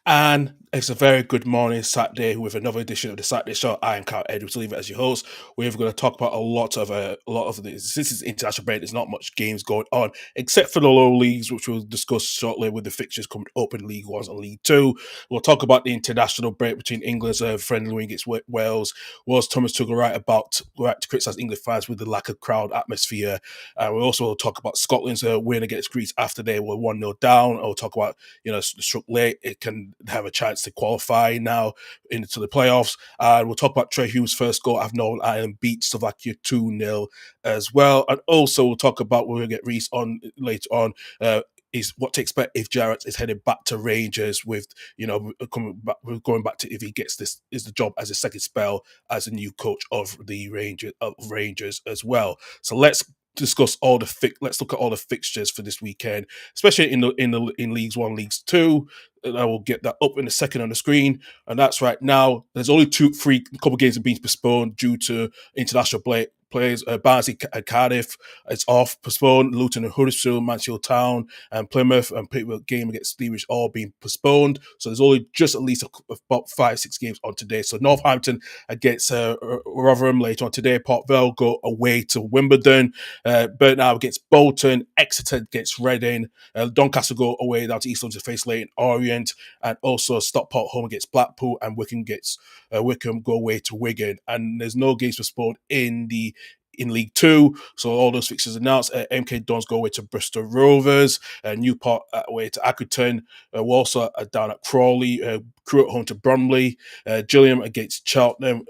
And it's a very good morning Saturday with another edition of the Saturday Show. I am Carl Edwards, leave it as your host. We're going to talk about a lot of this. This is international break. There's not much games going on except for the lower leagues, which we'll discuss shortly with the fixtures coming up in League One and League Two. We'll talk about the international break between England's friendly against Wales. Was Thomas Tuchel right to criticise England fans with the lack of crowd atmosphere? We'll also talk about Scotland's win against Greece after they were 1-0 down. We'll talk about struck late, it can have a chance to qualify now into the playoffs. And we'll talk about Trey Hughes' first goal after Northern Ireland beat Slovakia 2-0 as well. And also we'll talk about, we'll get Reese on later on, is what to expect if Jarrett is heading back to Rangers with, going back to if he gets this is the job as a second spell as a new coach of the Rangers as well. So let's look at all the fixtures for this weekend, especially in Leagues One, Leagues Two. And I will get that up in a second on the screen. And that's right now. There's only a couple of games have been postponed due to international players. Barnsley and Cardiff, it's off, postponed. Luton and Huddersfield, Mansfield Town, and Plymouth and Pittsburgh game against Stevenage all being postponed. So there's only just at least about 5-6 games on today. So Northampton against Rotherham later on today. Port Vale go away to Wimbledon. Burton against Bolton. Exeter against Reading. Doncaster go away down to East London to face Leyton Orient, and also Stockport home against Blackpool, and Wickham go away to Wigan. And there's no games postponed in League Two, so all those fixtures announced. MK Dons go away to Bristol Rovers, Newport away to Accrington, Walsall down at Crawley, Crewe at home to Bromley, Gillingham against Cheltenham,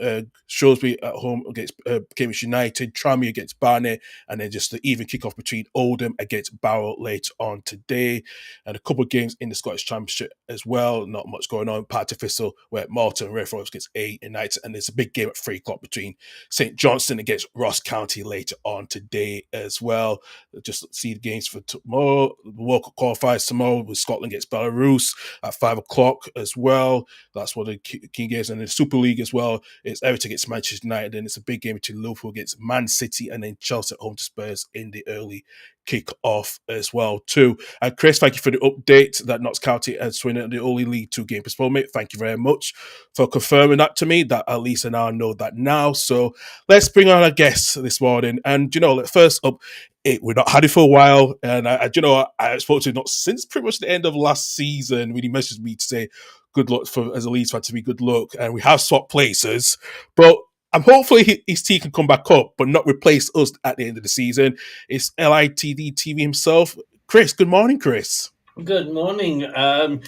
Shrewsbury at home against Cambridge United, Tranmere against Barnet, and then just the even kickoff between Oldham against Barrow later on today, and a couple of games in the Scottish Championship as well. Not much going on. Partick Thistle, where Malta and Red Forest against A United, and there's a big game at 3:00 between St Johnstone against Ross County later on today as well. Just see the games for tomorrow. The World Cup Qualifiers tomorrow with Scotland against Belarus at 5:00 as well. That's what the key games. And in the Super League as well, it's Everton against Manchester United, and it's a big game between Liverpool against Man City, and then Chelsea at home to Spurs in the early kick off as well too. And Chris, thank you for the update that Notts County and Swindon the only League Two game postponement. Thank you very much for confirming that to me. That at least I now know that now. So let's bring on our guests this morning. And first up, we've not had it for a while, and I spoke to him not since pretty much the end of last season when he messaged me to say good luck for as a Leeds fan to be good luck, and we have swapped places, but I'm hopefully his team can come back up, but not replace us at the end of the season. It's LITD TV himself, Chris. Good morning, Chris. Good morning. I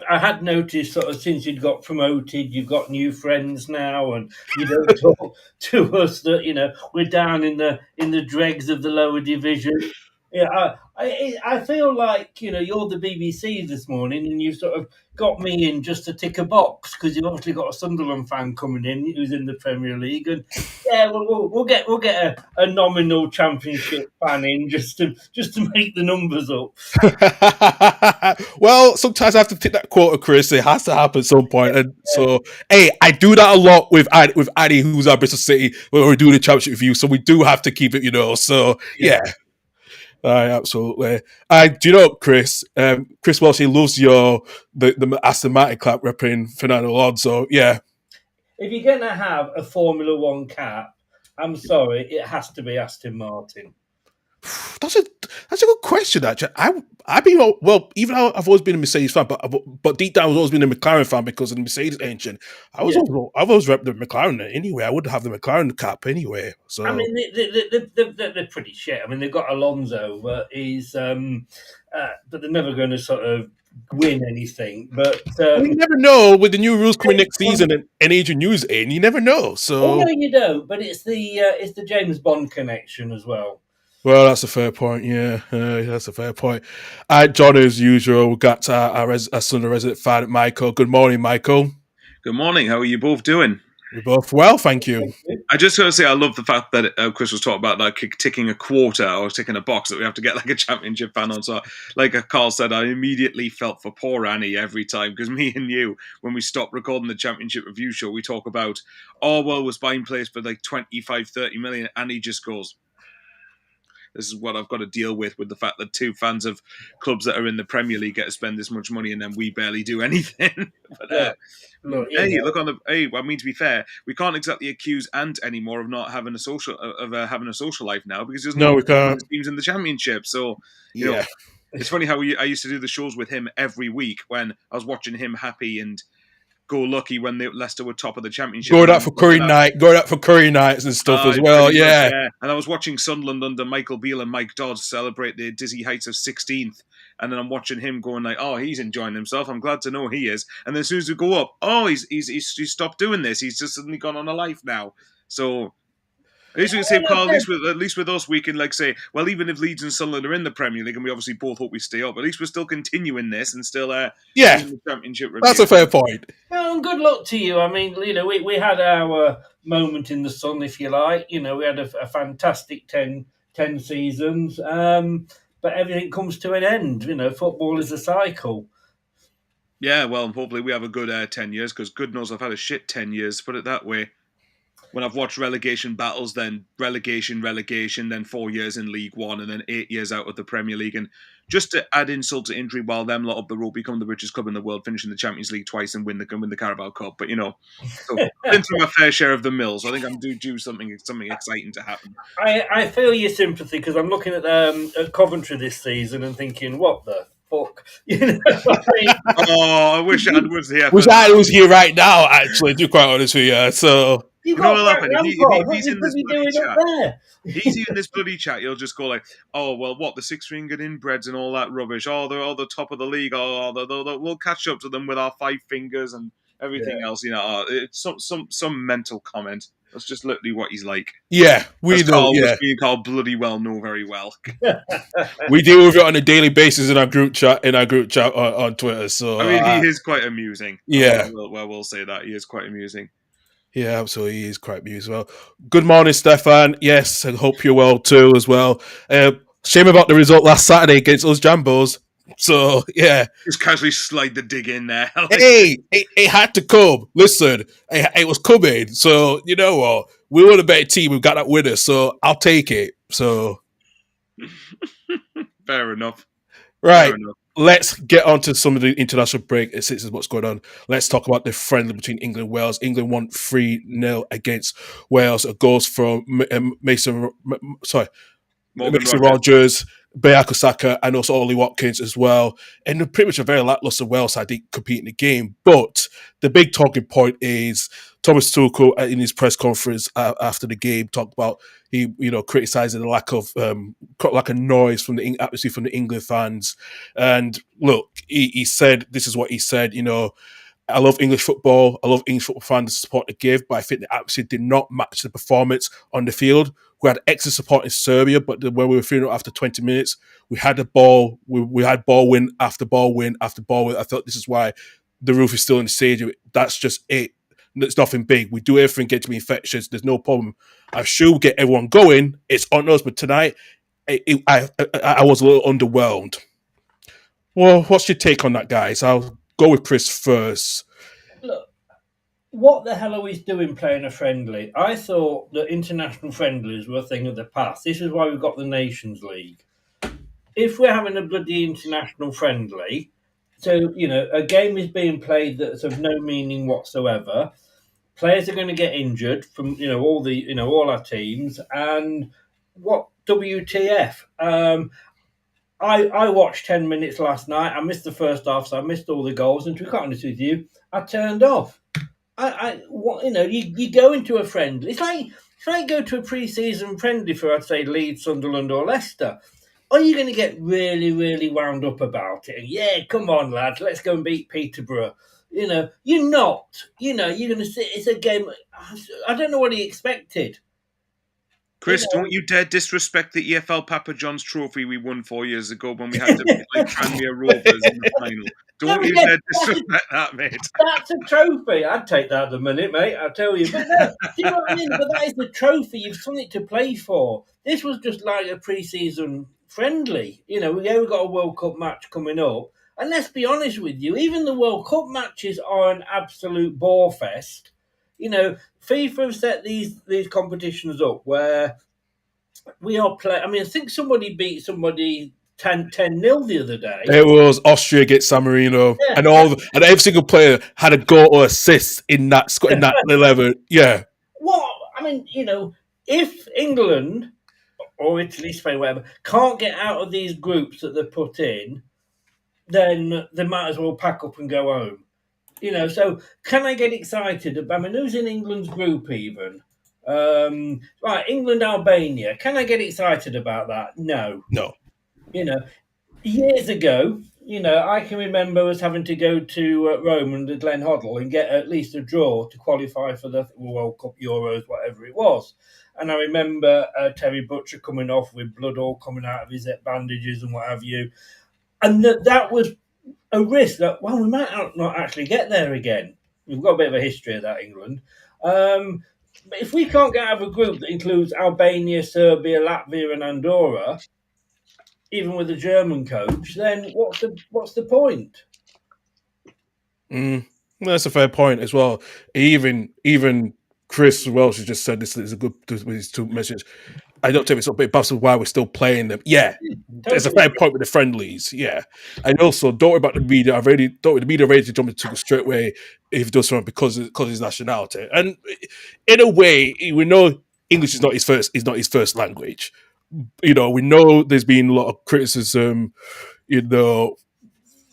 had noticed sort of since you'd got promoted, you've got new friends now, and you don't talk to us that we're down in the dregs of the lower division. Yeah, I feel like you're the BBC this morning, and you sort of got me in just to tick a box because you've obviously got a Sunderland fan coming in who's in the Premier League, and yeah, we'll get a nominal Championship fan in just to make the numbers up. Well, sometimes I have to take that quota, Chris. It has to happen at some point. And so, hey, I do that a lot with Addy, who's our Bristol City, when we're doing the championship review. So we do have to keep it, So, yeah. Absolutely. Do you know, Chris? Chris Welsh, he loves the Aston Martin clap repping Fernando Alonso. Yeah. If you're going to have a Formula One cap, I'm sorry, it has to be Aston Martin. That's a good question. Actually, I've been even though I've always been a Mercedes fan, but deep down I've always been a McLaren fan because of the Mercedes engine. I've always repped the McLaren anyway. I would have the McLaren cap anyway. So I mean, they're pretty shit. I mean, they've got Alonso, but but they're never going to sort of win anything. But you never know with the new rules coming next season and Adrian New's in. You never know. So no, you don't. But it's the James Bond connection as well. Well, that's a fair point. Yeah, that's a fair point. John, as usual, we've got our Sunday resident fan, Michael. Good morning, Michael. Good morning. How are you both doing? We're both well, thank you. I just got to say, I love the fact that Chris was talking about like ticking a quota or ticking a box that we have to get like a championship fan on. So, like Carl said, I immediately felt for poor Annie every time because me and you, when we stopped recording the championship review show, we talk about Orwell was buying players for like 25, 30 million. Annie just goes, this is what I've got to deal with the fact that two fans of clubs that are in the Premier League get to spend this much money and then we barely do anything. But Look, I mean, to be fair, we can't exactly accuse Ant anymore of not having a social having a social life now because he doesn't No, know we can't. his teams in the Championship. So you know, Yeah. it's funny how I used to do the shows with him every week when I was watching him happy and go lucky when Leicester were top of the Championship. Going out for curry nights and stuff as well. Yeah. And I was watching Sunderland under Michael Beale and Mike Dodd celebrate the dizzy heights of 16th. And then I'm watching him going like, oh, he's enjoying himself. I'm glad to know he is. And then as soon as we go up, oh, he's stopped doing this. He's just suddenly gone on a life now. So at least we can say, Carl, at least with us, we can like say, well, even if Leeds and Sunderland are in the Premier League, and we obviously both hope we stay up, at least we're still continuing this and still in the Championship review. That's a fair point. Well, good luck to you. I mean, we had our moment in the sun, if you like. We had a fantastic 10 seasons, but everything comes to an end. Football is a cycle. Yeah, well, hopefully we have a good 10 years, because good knows I've had a shit 10 years, put it that way. When I've watched relegation battles, then relegation, then 4 years in League One, and then 8 years out of the Premier League. And just to add insult to injury, while them lot up the road become the richest club in the world, finishing the Champions League twice and win the Carabao Cup. But, so been through my fair share of the mills. I think I'm due something exciting to happen. I feel your sympathy, because I'm looking at Coventry this season and thinking, what the fuck? I wish I was here. Wish I was here right now, actually, to be quite honest with you. So... You know what'll happen? If he's in this bloody chat, he's in this bloody chat, he'll just go like, oh, well, what, the six-fingered inbreds and all that rubbish, they're all the top of the league, we'll catch up to them with our 5 fingers and everything else, it's some mental comment. That's just literally what he's like. Yeah, we know. Me and Carl bloody well know very well. We deal with it on a daily basis in our group chat on Twitter. So I mean, he is quite amusing. Yeah, we'll say that he is quite amusing. Yeah, absolutely. He is quite amusing as well. Good morning, Stefan. Yes, I hope you're well too as well. Shame about the result last Saturday against us Jambos. So, yeah. Just casually slide the dig in there. Hey, it had to come. Listen, it was coming. So, you know what? We were the better team. We've got that winner. So, I'll take it. So, fair enough. Right. Fair enough. Let's get on to some of the international break. This is what's going on. Let's talk about the friendly between England and Wales. England won 3-0 against Wales. It goes from Mason Rogers, Bukayo Saka, and also Ollie Watkins as well. And pretty much a very lackluster Wales side didn't compete in the game. But the big talking point is Thomas Tuchel in his press conference after the game talked about criticizing the lack of noise from the atmosphere from the England fans. And look, he said, this is what he said, I love English football. I love English football fans to support the give, but I think the atmosphere did not match the performance on the field. We had excellent support in Serbia, but when we were 3-0 after 20 minutes, we had the ball. We had ball win after ball win after ball win. I thought this is why the roof is still in the stadium. That's just it. It's nothing big. We do everything, get to be infectious. There's no problem. I'm sure we'll get everyone going. It's on us, but tonight, I was a little underwhelmed. Well, what's your take on that, guys? I'll go with Chris first. Look, what the hell are we doing playing a friendly? I thought that international friendlies were a thing of the past. This is why we've got the Nations League. If we're having a bloody international friendly, so, a game is being played that's of no meaning whatsoever, players are going to get injured from, all our teams, and what WTF? I watched 10 minutes last night. I missed the first half, so I missed all the goals. And to be quite honest with you, I turned off. You go into a friendly. It's like go to a pre-season friendly for, I'd say, Leeds, Sunderland, or Leicester. Are you going to get really, really wound up about it? Yeah, come on, lads, let's go and beat Peterborough. You're not. You're going to sit. It's a game. I don't know what he expected. Chris, don't you dare disrespect the EFL Papa John's trophy we won 4 years ago when we had to beat Tranmere Rovers in the final. Don't you dare disrespect that, mate. That's a trophy. I'd take that at the minute, mate. I'll tell you. But no, do you know what I mean? But that is the trophy. You've something to play for. This was just like a pre-season friendly. We got a World Cup match coming up. And let's be honest with you, even the World Cup matches are an absolute bore fest. FIFA have set these competitions up where we are playing. I mean, I think somebody beat somebody 10-0 the other day. It was Austria against San Marino, Yeah, and and every single player had a goal or assist in that 11. Yeah, what? I mean, if England or Italy, Spain, whatever, can't get out of these groups that they're put in, then they might as well pack up and go home. So can I get excited? I mean, who's in England's group even? Right, England, Albania. Can I get excited about that? No. no. You know, years ago, I can remember us having to go to Rome and the Glen Hoddle and get at least a draw to qualify for the World Cup, Euros, whatever it was. And I remember Terry Butcher coming off with blood all coming out of his bandages and what have you. And that was a risk that, well, we might not actually get there again. We've got a bit of a history of that, England. But if we can't get out of a group that includes Albania, Serbia, Latvia, and Andorra, even with a German coach, then what's the point? That's a fair point as well. Even Chris Welsh has just said this is a good with his two messages. I don't take this up, but it's why we're still playing them. Yeah, there's a fair point with the friendlies. Yeah, and also don't worry about the media. The media ready to jump into it straight away if he does something because of his nationality. And in a way, we know English is not his first language. We know there's been a lot of criticism.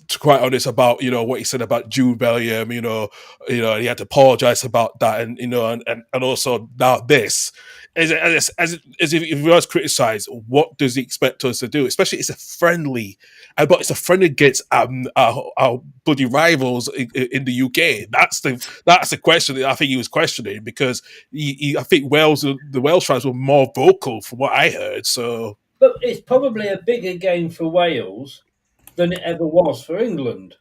To quite honest about what he said about Jude Bellingham, he had to apologize about that, and and also now this, as if he was criticized, what does he expect us to do? Especially it's a friendly, but it's a friendly against our bloody rivals in the UK. That's the question that I think he was questioning because I think the Welsh fans were more vocal from what I heard. So, but it's probably a bigger game for Wales than it ever was for England.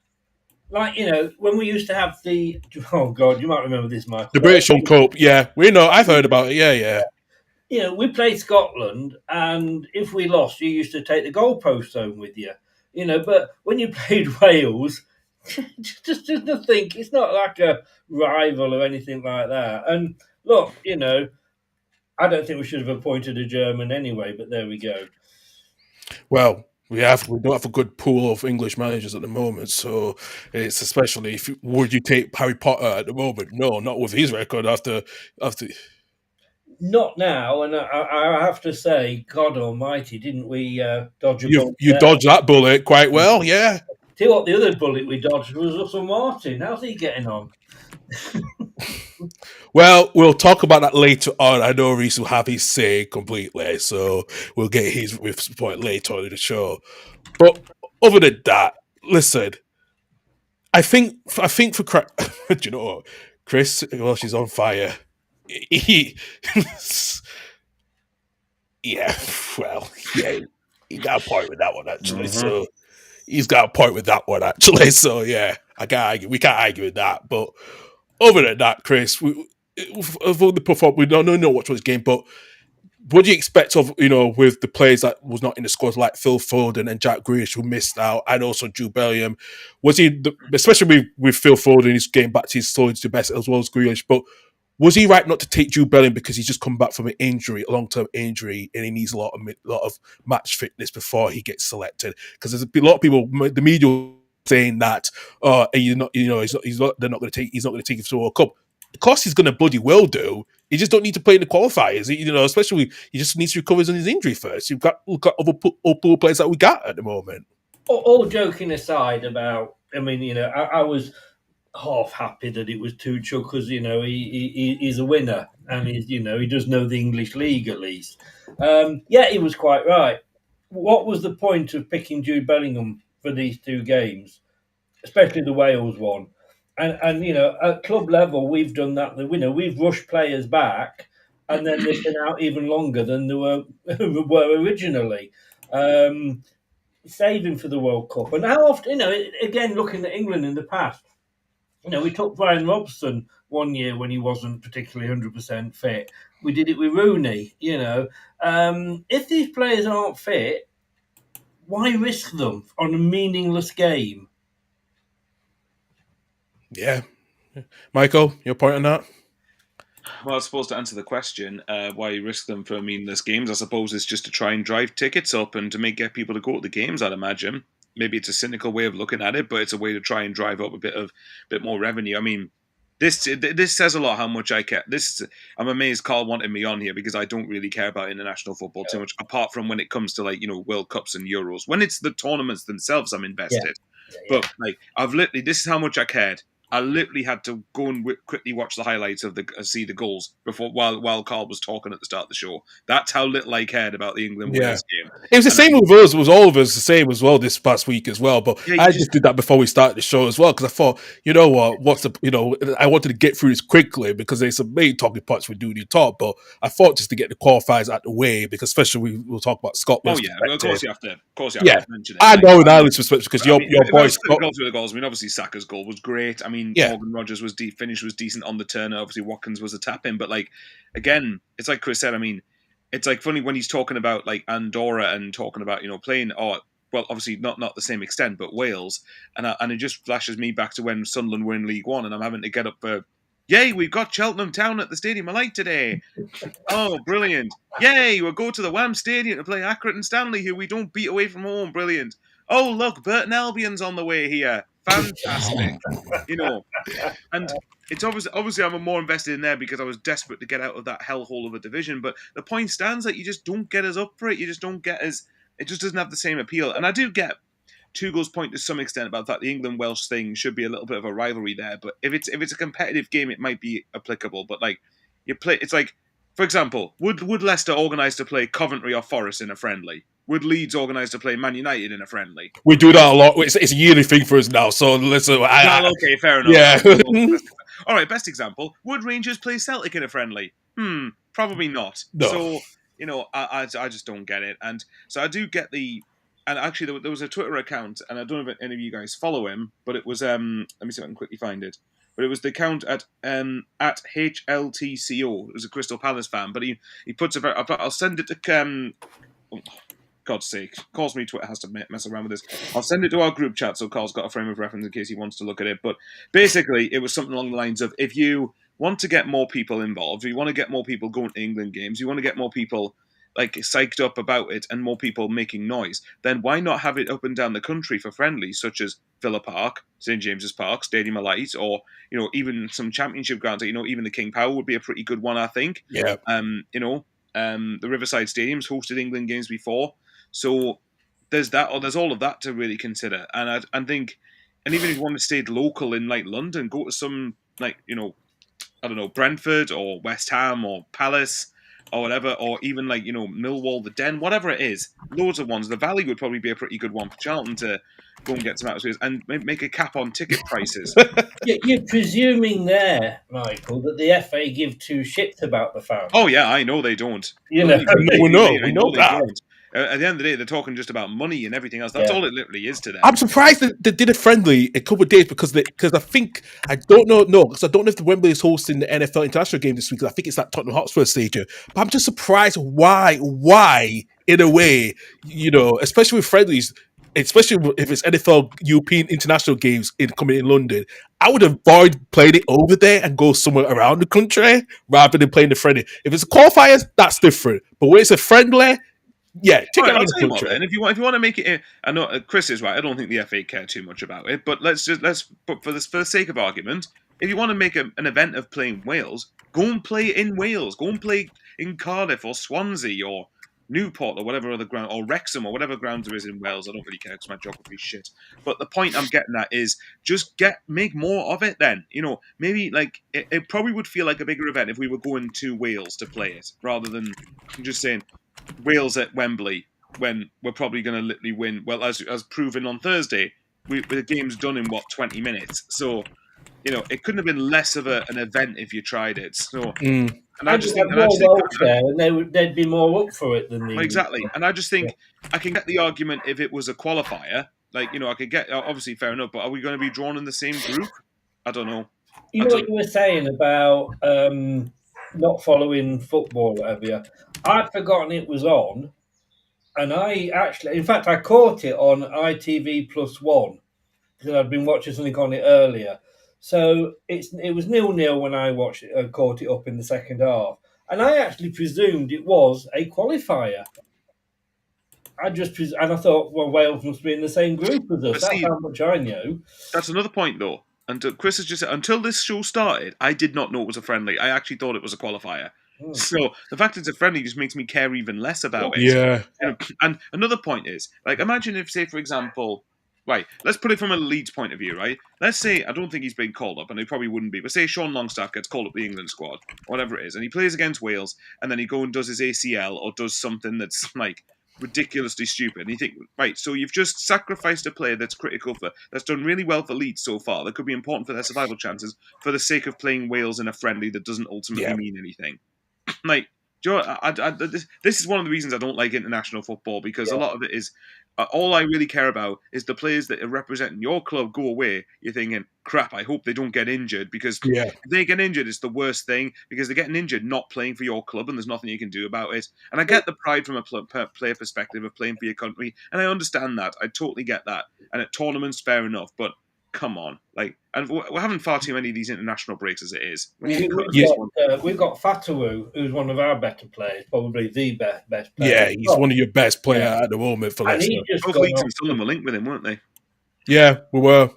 Like, when we used to have oh God, you might remember this, Michael. The British World Cup, yeah, we know. I've heard about it. Yeah. We played Scotland, and if we lost, you used to take the goalpost home with you. But when you played Wales, just nothing. It's not like a rival or anything like that. And look, I don't think we should have appointed a German anyway. But there we go. Well, we don't have a good pool of English managers at the moment, so it's especially would you take Harry Potter at the moment? No, not with his record after. Not now, and I have to say, God Almighty, didn't we dodge a bullet? You dodged that bullet quite well, yeah. Tell you what, the other bullet we dodged was Russell Martin. How's he getting on? Well, we'll talk about that later on. I know Reese will have his say completely, so we'll get his point later on in the show. But other than that, listen, I think for do you know what? Chris, well, she's on fire. He, yeah, well, yeah, he got a point with that one actually. Mm-hmm. So he's got a point with that one actually. So yeah, I can't argue. We can't argue with that. But other than that, Chris, of all the performance, we don't know what was game, but what do you expect of with the players that was not in the squad like Phil Foden and Jack Grealish who missed out, and also Jude Bellingham? Was he, especially with Phil Foden, he's getting back to his solid to best as well as Grealish, but was he right not to take Jude Bellingham because he's just come back from an injury, a long-term injury, and he needs a lot of match fitness before he gets selected? Because there's a lot of people, the media saying that, he's not going to take him to the World Cup. Of course, he's going to bloody well do. He just don't need to play in the qualifiers. Especially he just needs to recover on his injury first. You've got other pool players that we got at the moment. All joking aside about, I mean, I was half happy that it was Tuchel because he's a winner and he does know the English league at least. Yeah, he was quite right. What was the point of picking Jude Bellingham for these two games, especially the Wales one? And at club level, we've done that. We've rushed players back, and then they've been out even longer than they were originally. Saving for the World Cup, and how often, again, looking at England in the past, we took Brian Robson one year when he wasn't particularly 100% fit. We did it with Rooney. If these players aren't fit, why risk them on a meaningless game? Yeah. Michael, your point on that? Well, I suppose to answer the question, why you risk them for meaningless games, I suppose it's just to try and drive tickets up and to get people to go to the games. I'd imagine. Maybe it's a cynical way of looking at it, but it's a way to try and drive up a bit more revenue. I mean, this says a lot how much I care. I'm amazed Carl wanted me on here because I don't really care about international football too much, apart from when it comes to World Cups and Euros. When it's the tournaments themselves, I'm invested. But this is how much I cared. I literally had to go and quickly watch the highlights of see the goals before while Carl was talking at the start of the show. That's how little I cared about the England Wales game. It was the same with us. It was all of us the same as well this past week as well. But I just did that before we started the show as well because I thought, you know what, I wanted to get through this quickly because there's some main talking points we do need to talk. But I thought just to get the qualifiers out of the way because especially we'll talk about Scotland. Oh yeah, well, of course you have to. Mention it. I know in Ireland's perspective because your boy Scott. The goals. I mean, obviously Saka's goal was great. I mean, Morgan Rogers was finish was decent on the turn. Obviously Watkins was a tap in, but again, it's like Chris said. I mean, it's funny when he's talking about Andorra and talking about playing. Oh, well, obviously not the same extent, but Wales, and it just flashes me back to when Sunderland were in League One, and I'm having to get up for. Yay, we've got Cheltenham Town at the Stadium of Light today. Oh, brilliant. Yay, we'll go to the Wham Stadium to play Accrington Stanley, who we don't beat away from home. Brilliant. Oh, look, Burton Albion's on the way here. Fantastic. And it's obviously I'm more invested in there because I was desperate to get out of that hellhole of a division. But the point stands that you just don't get as up for it. You just don't get as... It just doesn't have the same appeal. And I do get Tuchel's point to some extent about that the England-Welsh thing should be a little bit of a rivalry there. But if it's a competitive game, it might be applicable. But you play, it's for example, would Leicester organise to play Coventry or Forest in a friendly? Would Leeds organise to play Man United in a friendly? We do that a lot. It's a yearly thing for us now. So listen. Okay, fair enough. Yeah. All right, best example. Would Rangers play Celtic in a friendly? Probably not. No. So, I just don't get it. And so I do get the... And actually, there was a Twitter account, and I don't know if any of you guys follow him, but it was... let me see if I can quickly find it. But it was the account at HLTCO. It was a Crystal Palace fan, but he puts a... I'll send it to... God's sake. Calls me Twitter has to mess around with this. I'll send it to our group chat so Carl's got a frame of reference in case he wants to look at it. But basically, it was something along the lines of, if you want to get more people involved, if you want to get more people going to England games, you want to get more people psyched up about it and more people making noise, then why not have it up and down the country for friendlies such as Villa Park, St James's Park, Stadium of Light, or even some championship grounds. Even the King Power would be a pretty good one, I think. Yeah. The Riverside Stadium's hosted England games before. So there's that, or there's all of that to really consider. And I think, and even if you want to stay local in London, go to some I don't know, Brentford or West Ham or Palace or whatever, or even Millwall, the Den, whatever it is. Loads of ones. The Valley would probably be a pretty good one for Charlton to go and get some atmospheres and make a cap on ticket prices. You're presuming there, Michael, that the FA give two shits about the fans. Oh yeah, I know they don't. We know that. Don't. At the end of the day, they're talking just about money and everything else. That's all it literally is to them. I'm surprised that they did a friendly a couple of days because I don't know because I don't know if the Wembley is hosting the NFL international game this week. I think it's that Tottenham Hotspur Stadium. But I'm just surprised why in a way, especially with friendlies, especially if it's NFL European international games coming in London, I would avoid playing it over there and go somewhere around the country rather than playing the friendly. If it's a qualifiers, that's different. But when it's a friendly, yeah, take it out of the country. And if you want to make it, I know Chris is right. I don't think the FA care too much about it, but let's but for the sake of argument, if you want to make an event of playing Wales, go and play in Wales. Go and play in Cardiff or Swansea or Newport or whatever other ground, or Wrexham or whatever ground there is in Wales. I don't really care because my geography is shit. But the point I'm getting at is just make more of it. Then maybe it probably would feel like a bigger event if we were going to Wales to play it rather than just saying Wales at Wembley when we're probably going to literally win. Well, as proven on Thursday, the game's done in 20 minutes. So it couldn't have been less of an event if you tried it. So. And I just think, they'd be more up for it than the exactly. And I just think I can get the argument if it was a qualifier. I could get obviously fair enough. But are we going to be drawn in the same group? I don't know. You know what you were saying about not following football, have you? I'd forgotten it was on, and I caught it on ITV+1 because I'd been watching something on it earlier. So it was 0-0 when I watched it, caught it up in the second half, and I actually presumed it was a qualifier. And I thought, well, Wales must be in the same group as us. But That's see, how much I know. that's another point though. And Chris has just said, until this show started, I did not know it was a friendly. I actually thought it was a qualifier. Hmm. So the fact it's a friendly just makes me care even less about it. Yeah. And another point is, like, imagine if, say, for example, right, let's put it from a Leeds point of view, right? Let's say, I don't think he's been called up, and he probably wouldn't be, but say Sean Longstaff gets called up the England squad, whatever it is, and he plays against Wales, and then he go and does his ACL or does something that's, like, ridiculously stupid. And you think, right, so you've just sacrificed a player that's critical that's done really well for Leeds so far, that could be important for their survival chances, for the sake of playing Wales in a friendly that doesn't ultimately mean anything. Like, do you know, this is one of the reasons I don't like international football, because a lot of it is all I really care about is the players that are representing your club go away. You're thinking, crap, I hope they don't get injured, because Yeah. if they get injured, it's the worst thing, because they're getting injured not playing for your club, and there's nothing you can do about it. And I get the pride from a player perspective of playing for your country, and I understand that. I totally get that. And at tournaments, fair enough, but come on, like, and we're having far too many of these international breaks as it is. We've got Fatawu, who's one of our better players, probably the best player. Yeah, he's one of your best players at the moment for And Leicester. he just Both gone Leeds off and Sunderland were linked with him, weren't they? Yeah, we were.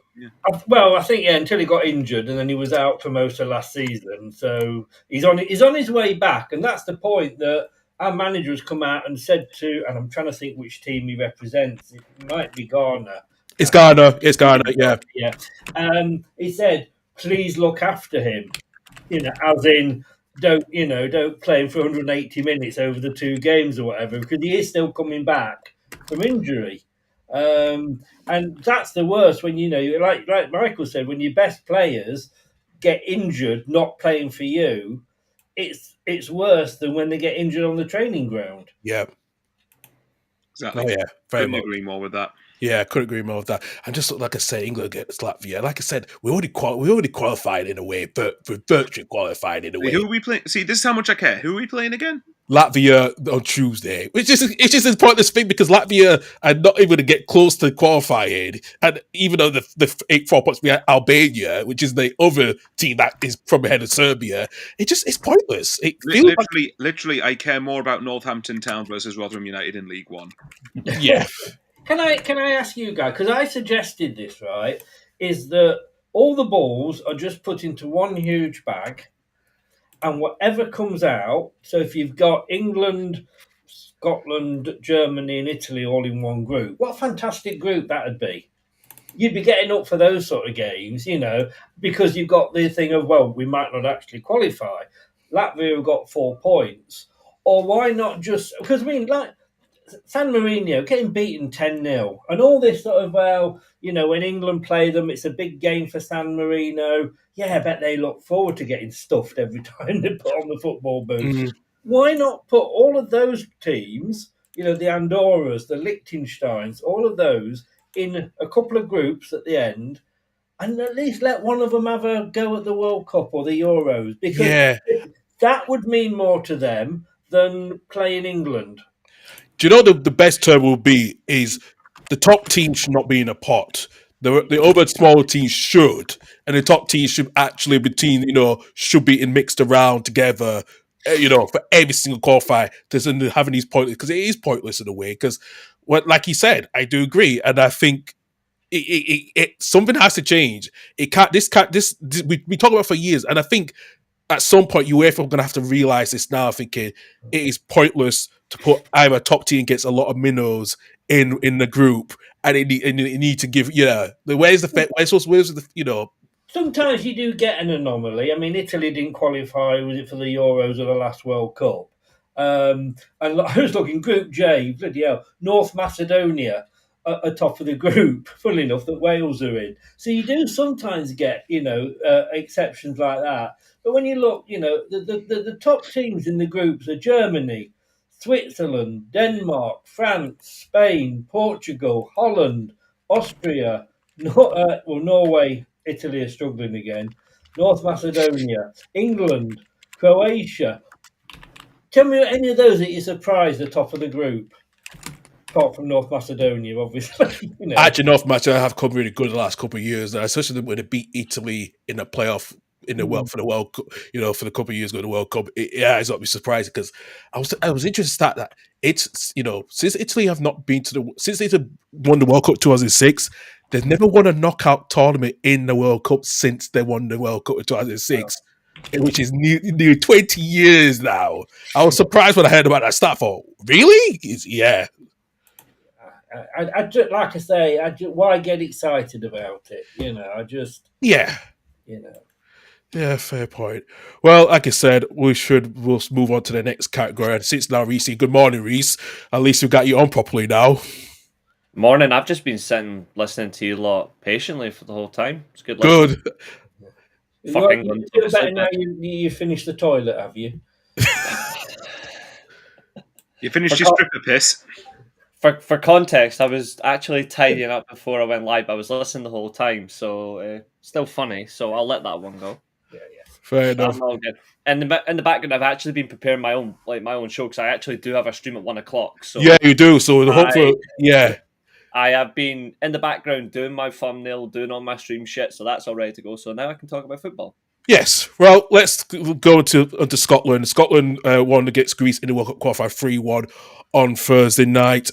Well, I think until he got injured, and then he was out for most of last season. So he's on his way back, and that's the point that our manager has come out and said to. And I'm trying to think which team he represents. It might be Ghana. It's Ghana. It's Ghana. Yeah. Yeah. He said, "Please look after him." As in, don't play him for 180 minutes over the two games or whatever, because he is still coming back from injury. And that's the worst when like Michael said, when your best players get injured not playing for you, it's worse than when they get injured on the training ground. Yeah. Exactly. Oh, yeah. Couldn't agree more with that. Yeah, I couldn't agree more with that. And just like I said, England against Latvia. Like I said, we already qualified in a way, but we're virtually qualified in a way. Who are we playing? See, this is how much I care. Who are we playing again? Latvia on Tuesday, it's just a pointless thing, because Latvia are not even going to get close to qualifying, and even though the 4 points we had Albania, which is the other team that is from ahead of Serbia, it's pointless. It feels literally, I care more about Northampton Town versus Rotherham United in League One. Yeah. Can I ask you guys, because I suggested this, right, is that all the balls are just put into one huge bag, and whatever comes out, so if you've got England, Scotland, Germany, and Italy all in one group, what a fantastic group that'd be. You'd be getting up for those sort of games, because you've got the thing of, well, we might not actually qualify. Latvia have got 4 points. Or why not just, because like San Marino getting beaten 10-0 and all this sort of, when England play them, it's a big game for San Marino. Yeah, I bet they look forward to getting stuffed every time they put on the football boots. Mm-hmm. Why not put all of those teams, the Andorras, the Liechtensteins, all of those in a couple of groups at the end, and at least let one of them have a go at the World Cup or the Euros, because that would mean more to them than playing England. Do you know the best term will be is the top team should not be in a pot. The other smaller teams should, and the top team should actually should be mixed around together. For every single qualifier, doesn't having these pointless, because it is pointless in a way. Because, like you said, I do agree, and I think something has to change. It can't. We talk about it for years, and I think at some point UEFA are going to have to realize this now, thinking it is pointless to put either a top team gets a lot of minnows in the group, and it need to give where's the Sometimes you do get an anomaly. I mean, Italy didn't qualify, was it for the Euros or the last World Cup? And I was looking, Group J, bloody hell, North Macedonia atop of the group, funnily enough, that Wales are in. So you do sometimes get, exceptions like that. But when you look, the top teams in the groups are Germany, Switzerland, Denmark, France, Spain, Portugal, Holland, Austria, Norway, Italy are struggling again, North Macedonia, England, Croatia. Tell me any of those that you're surprised at the top of the group. apart from North Macedonia, obviously. Actually, North Macedonia have come really good the last couple of years, especially when they beat Italy in the playoff in the world for the World Cup. For the couple of years ago, the World Cup. It's not be surprising because I was interested that it's since Italy have not been since they won the World Cup 2006. They've never won a knockout tournament in the World Cup since they won the World Cup in 2006, which is near 20 years now. I was surprised when I heard about that stat. For really, yeah. I just, like I say, why get excited about it? Yeah. You know. Yeah, fair point. Well, like I said, we'll move on to the next category. And since now, Reese, good morning, Reese. At least we've got you on properly now. Morning. I've just been sitting listening to you lot patiently for the whole time. It's good. Good. Fuck You England. feel better now you finished the toilet, have you? You finished your stripper piss. For context, I was actually tidying up before I went live. I was listening the whole time, so still funny. So I'll let that one go. Yeah. Fair enough. I'm all good. And in the background, I've actually been preparing my own show because I actually do have a stream at 1:00. So yeah, you do. So the hopefully, yeah. I have been in the background doing my thumbnail, doing all my stream shit, so that's all ready to go. So now I can talk about football. Yes. Well, let's go into Scotland. Scotland won against Greece in the World Cup qualifier 3-1 on Thursday night.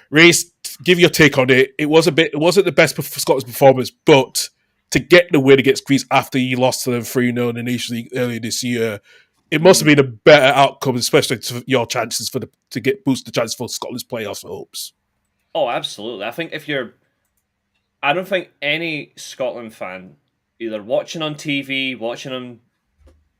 Reece, give your take on it. It wasn't the best for Scotland's performance, but to get the win against Greece after you lost to them 3-0 in the Nations League earlier this year, it must have been a better outcome, especially to your chances to boost the chances for Scotland's playoff hopes. Oh, absolutely. I don't think any Scotland fan, either watching on TV, watching on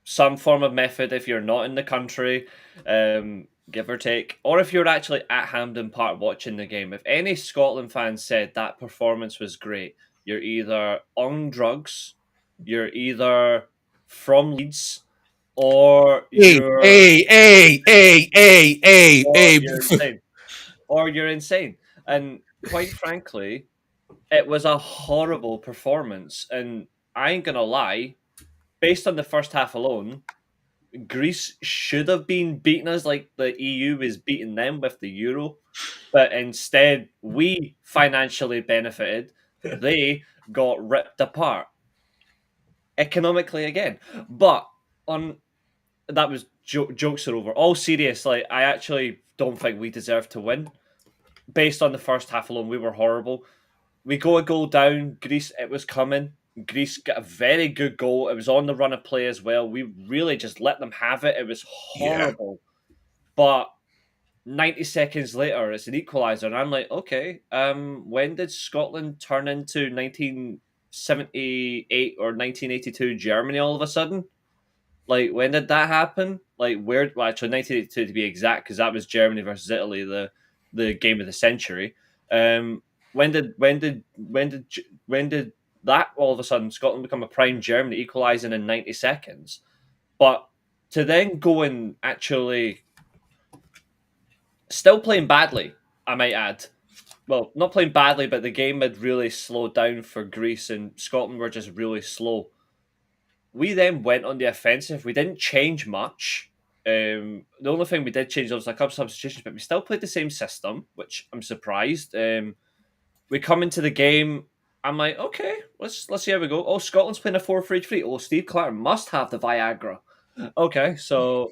some form of method, if you're not in the country, give or take, or if you're actually at Hampden Park watching the game, if any Scotland fan said that performance was great, you're either on drugs, you're either from Leeds, or you're insane. Or you're insane. And quite frankly, it was a horrible performance. And I ain't gonna lie, based on the first half alone, Greece should have been beating us like the EU is beating them with the Euro. But instead, we financially benefited. They got ripped apart. Economically again. But that was jokes are over. All serious, I actually don't think we deserve to win. Based on the first half alone, we were horrible. We go a goal down. Greece, it was coming. Greece got a very good goal. It was on the run of play as well. We really just let them have it. It was horrible. Yeah. But 90 seconds later, it's an equaliser. And I'm like, okay, when did Scotland turn into 1978 or 1982 Germany all of a sudden? Like, when did that happen? Like, where? Well, actually, 1982 to be exact, because that was Germany versus Italy, the game of the century. When did that all of a sudden Scotland become a prime Germany, equalising in 90 seconds? But to then go and actually still playing badly, I might add. Well, not playing badly, but the game had really slowed down for Greece, and Scotland were just really slow. We then went on the offensive. We didn't change much. The only thing we did change was a couple of substitutions, but we still played the same system, which I'm surprised. We come into the game. I'm like, okay, let's see how we go. Oh, Scotland's playing a 4-3-3. Oh, Steve Clark must have the Viagra. Okay, so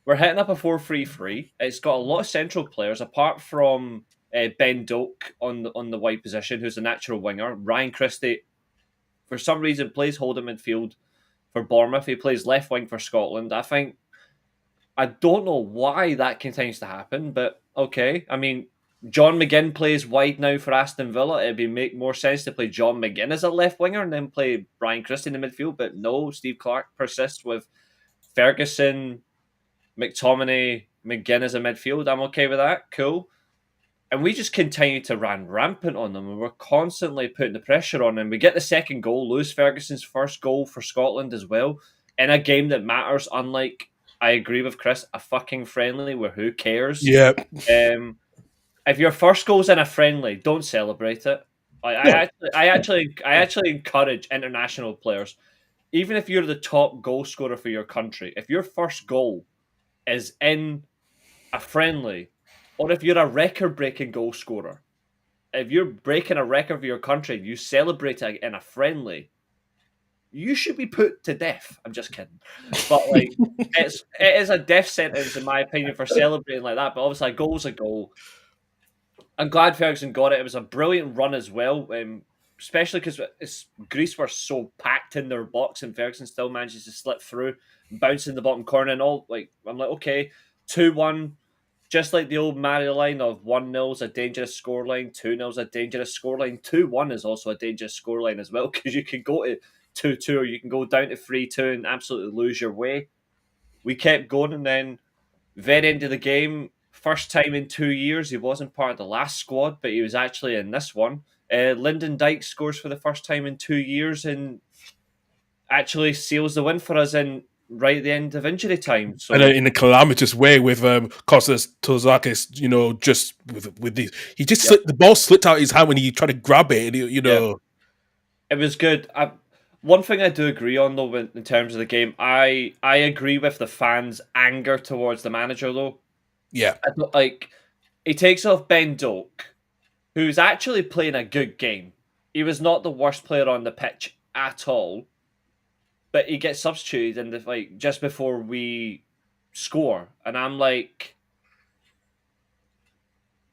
we're hitting up a 4-3-3. It's got a lot of central players, apart from Ben Doak on the wide position, who's a natural winger. Ryan Christie, for some reason, plays holding midfield for Bournemouth. He plays left wing for Scotland. I don't know why that continues to happen, but okay. I mean, John McGinn plays wide now for Aston Villa. It'd make more sense to play John McGinn as a left winger and then play Brian Christie in the midfield. But no, Steve Clark persists with Ferguson, McTominay, McGinn as a midfield. I'm okay with that. Cool. And we just continue to run rampant on them, and we're constantly putting the pressure on them. We get the second goal, Lewis Ferguson's first goal for Scotland as well, in a game that matters, unlike, I agree with Chris, a fucking friendly where who cares? Yeah. If your first goal's in a friendly, don't celebrate it. I actually encourage international players, even if you're the top goal scorer for your country, if your first goal is in a friendly, or if you're a record-breaking goal scorer, if you're breaking a record for your country, you celebrate it in a friendly, you should be put to death. I'm just kidding, but like it is a death sentence in my opinion for celebrating like that. But obviously, a goal's a goal. I'm glad Ferguson got it. It was a brilliant run as well, especially because Greece were so packed in their box, and Ferguson still manages to slip through, bouncing the bottom corner, and all. Like I'm like, okay, 2-1. Just like the old Mario line of 1-0 is a dangerous scoreline, 2-0 is a dangerous scoreline, 2-1 is also a dangerous scoreline as well, because you can go to 2-2 or you can go down to 3-2 and absolutely lose your way. We kept going, and then very end of the game, first time in 2 years, he wasn't part of the last squad, but he was actually in this one. Lyndon Dykes scores for the first time in 2 years and actually seals the win for us in right at the end of injury time. So And in a calamitous way with Kostas Tozakis, just with these, he just the ball slipped out of his hand when he tried to grab it, and it was good. One thing I do agree on though, in terms of the game, I agree with the fans' anger towards the manager though. Yeah, like he takes off Ben Doak, who's actually playing a good game. He was not the worst player on the pitch at all. But he gets substituted in just before we score, and I'm like,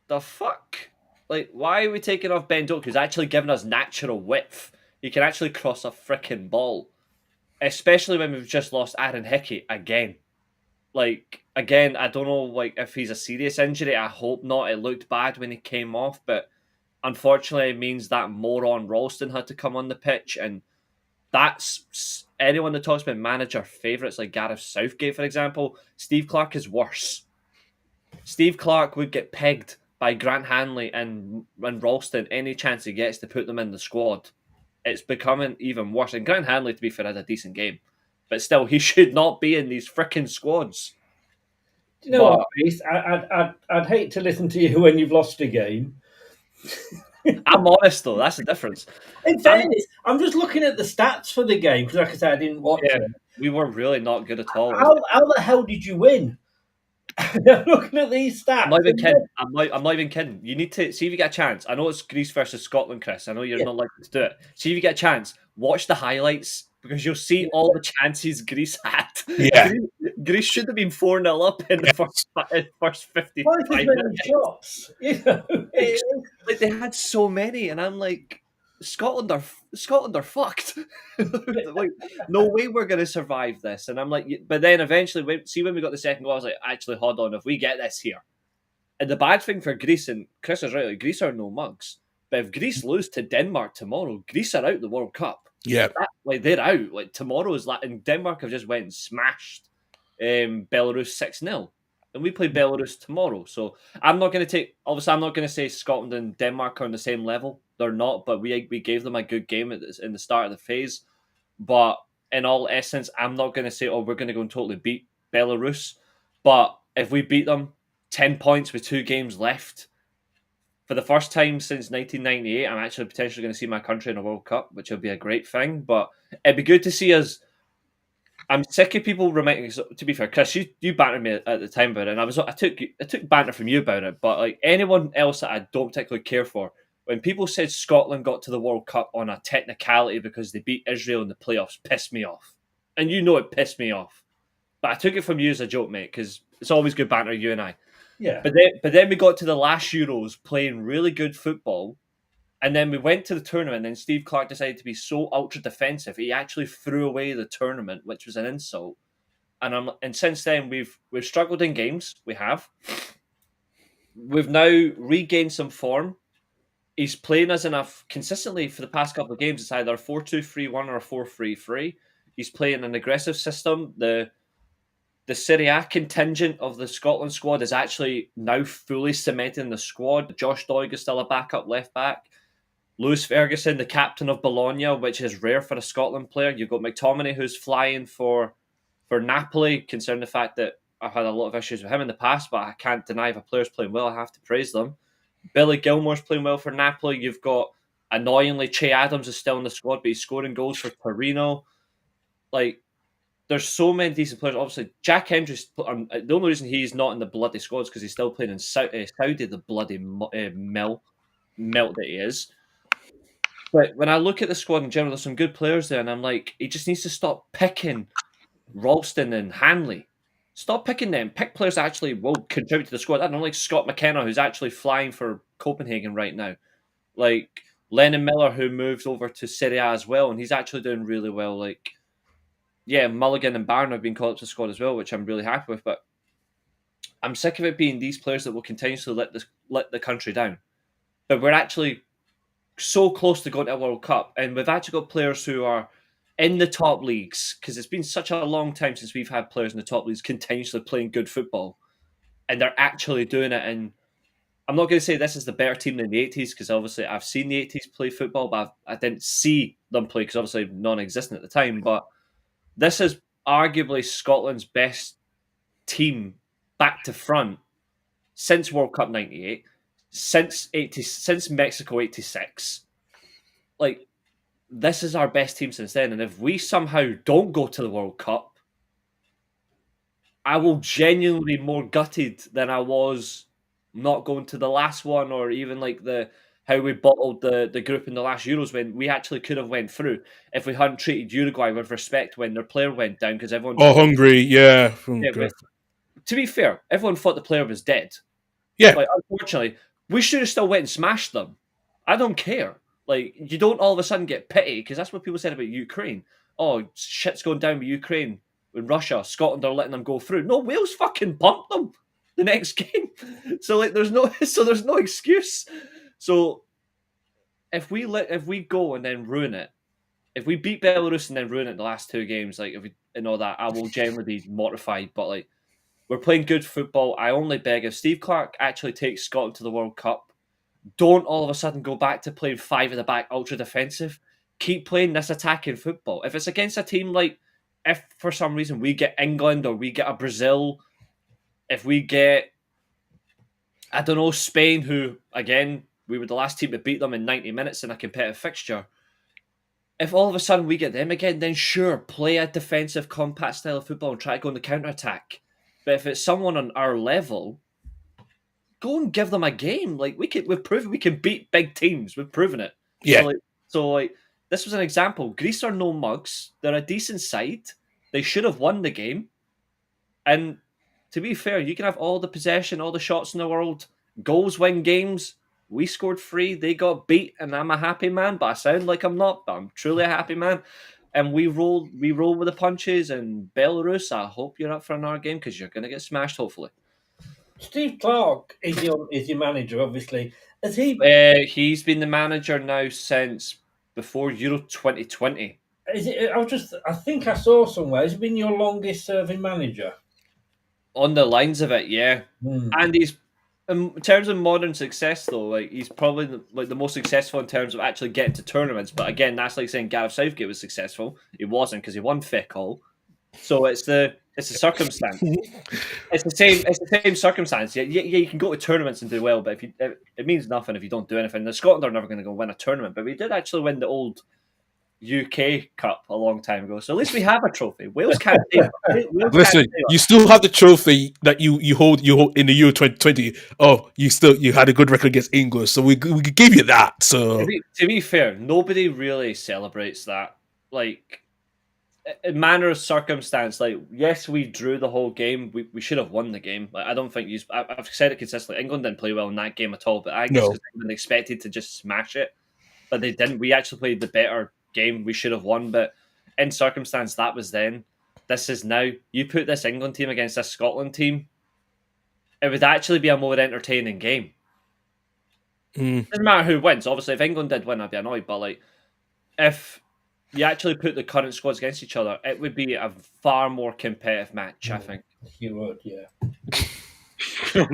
the fuck? Like, why are we taking off Ben Doak, who's actually giving us natural width? He can actually cross a freaking ball, especially when we've just lost Aaron Hickey again. Like, again, I don't know if he's a serious injury. I hope not. It looked bad when he came off, but unfortunately, it means that moron Ralston had to come on the pitch, and that's anyone that talks about manager favourites like Gareth Southgate, for example. Steve Clarke is worse. Steve Clarke would get pegged by Grant Hanley and Ralston any chance he gets to put them in the squad. It's becoming even worse. And Grant Hanley, to be fair, had a decent game. But still, he should not be in these freaking squads. Do you know what, Reece? I'd hate to listen to you when you've lost a game. I'm honest, though. That's the difference. In fairness, I'm just looking at the stats for the game, because like I said, I didn't watch it. We were really not good at all. How the hell did you win? I'm looking at these stats. I'm not even kidding. I'm not even kidding. You need to see if you get a chance. I know it's Greece versus Scotland, Chris. I know you're not likely to do it. See if you get a chance. Watch the highlights, because you'll see all the chances Greece had. Yeah. Greece should have been 4-0 up in the first 55 minutes. Shots. Like they had so many, and I'm like, Scotland are fucked. Like, no way we're going to survive this. And I'm like, but then eventually, when we got the second goal, I was like, actually, hold on, if we get this here. And the bad thing for Greece, and Chris is right, like, Greece are no mugs. But if Greece lose to Denmark tomorrow, Greece are out the World Cup. Yeah. They're out. Like, tomorrow's and Denmark have just went and smashed Belarus 6-0. And we play Belarus tomorrow. So I'm not going to say Scotland and Denmark are on the same level. They're not, but we gave them a good game in the start of the phase. But in all essence, I'm not going to say, we're going to go and totally beat Belarus. But if we beat them, 10 points with 2 games left, for the first time since 1998, I'm actually potentially going to see my country in a World Cup, which would be a great thing. But it'd be good to see us. I'm sick of people reminding. To be fair, Chris, you bantered me at the time about it, and I took banter from you about it. But like anyone else that I don't particularly care for, when people said Scotland got to the World Cup on a technicality because they beat Israel in the playoffs, pissed me off, and you know it pissed me off. But I took it from you as a joke, mate, because it's always good banter, you and I. Yeah. But then we got to the last Euros playing really good football. And then we went to the tournament, and Steve Clarke decided to be so ultra defensive, he actually threw away the tournament, which was an insult. And since then we've struggled in games. We've now regained some form. He's playing us enough consistently for the past couple of games. It's either 4-2-3-1 or 4-3-3. He's playing an aggressive system. The Serie A contingent of the Scotland squad is actually now fully cemented in the squad. Josh Doig is still a backup left back. Lewis Ferguson, the captain of Bologna, which is rare for a Scotland player. You've got McTominay, who's flying for Napoli, considering the fact that I've had a lot of issues with him in the past, but I can't deny if a player's playing well, I have to praise them. Billy Gilmore's playing well for Napoli. You've got, annoyingly, Che Adams is still in the squad, but he's scoring goals for Torino. Like, there's so many decent players. Obviously, Jack Hendry's the only reason he's not in the bloody squad is because he's still playing in Saudi, the bloody melt that he is. But when I look at the squad in general, there's some good players there, and I'm like, he just needs to stop picking Ralston and Hanley. Stop picking them. Pick players that actually will contribute to the squad. I don't know, like Scott McKenna, who's actually flying for Copenhagen right now. Like Lennon Miller, who moved over to Serie A as well, and he's actually doing really well. Like, yeah, Mulligan and Barron have been called up to the squad as well, which I'm really happy with. But I'm sick of it being these players that will continuously let the country down. But we're actually so close to going to a World Cup, and we've actually got players who are in the top leagues, because it's been such a long time since we've had players in the top leagues continuously playing good football, and they're actually doing it. And I'm not going to say this is the better team than the 80s, because obviously I've seen the 80s play football, but I didn't see them play because obviously non-existent at the time. But this is arguably Scotland's best team back to front since World Cup '98, since Mexico '86. Like, this is our best team since then. And if we somehow don't go to the World Cup, I will genuinely be more gutted than I was not going to the last one, or even like how we bottled the group in the last Euros, when we actually could have went through if we hadn't treated Uruguay with respect when their player went down, because everyone Hungary, yeah. but to be fair, everyone thought the player was dead. Yeah. Like, unfortunately, we should have still went and smashed them. I don't care. Like, you don't all of a sudden get pity, because that's what people said about Ukraine. Oh, shit's going down with Ukraine, with Russia, Scotland are letting them go through. No, Wales fucking pumped them the next game. So like, there's no excuse. So if we go and then ruin it, if we beat Belarus and then ruin it the last two games, like and all that, I will generally be mortified. But like, we're playing good football. I only beg, if Steve Clarke actually takes Scotland to the World Cup, don't all of a sudden go back to playing five at the back, ultra defensive. Keep playing this attacking football. If it's against a team like, if for some reason we get England or we get a Brazil, if we get, I don't know, Spain, who, again, we were the last team to beat them in 90 minutes in a competitive fixture. If all of a sudden we get them again, then sure, play a defensive, compact style of football and try to go on the counter-attack. But if it's someone on our level, go and give them a game. Like, we've proven we can beat big teams. We've proven it. Yeah. So this was an example. Greece are no mugs. They're a decent side. They should have won the game. And to be fair, you can have all the possession, all the shots in the world. Goals win games. We scored 3. They got beat, and I'm a happy man. But I sound like I'm not. But I'm truly a happy man. And we roll with the punches. And Belarus, I hope you're up for another game, because you're going to get smashed, hopefully. Steve Clarke is your manager, obviously. Has he? He's been the manager now since before Euro 2020. Is it? I think I saw somewhere. Has he been your longest-serving manager? On the lines of it, yeah. And he's, in terms of modern success, though, like, he's probably the most successful in terms of actually getting to tournaments. But again, that's like saying Gareth Southgate was successful. He wasn't, because he won fuck all. So it's the circumstance. It's the same circumstance. Yeah, you can go to tournaments and do well, but it means nothing if you don't do anything. The Scotland are never going to go win a tournament, but we did actually win the old UK Cup a long time ago. So at least we have a trophy. Wales can't take it. Listen, you still have the trophy that you hold in the Euro 2020. Oh, you had a good record against England, so we could give you that. So to be fair, nobody really celebrates that. Like, in manner of circumstance, like, yes, we drew the whole game. We should have won the game. Like, I don't think I've said it consistently. England didn't play well in that game at all, but I guess because England expected to just smash it, but they didn't. We actually played the better game. We should have won, but in circumstance, that was then. This is now. You put this England team against this Scotland team, it would actually be a more entertaining game. Doesn't matter who wins. Obviously, if England did win, I'd be annoyed, but like, if you actually put the current squads against each other, it would be a far more competitive match, I think. You would, yeah. Do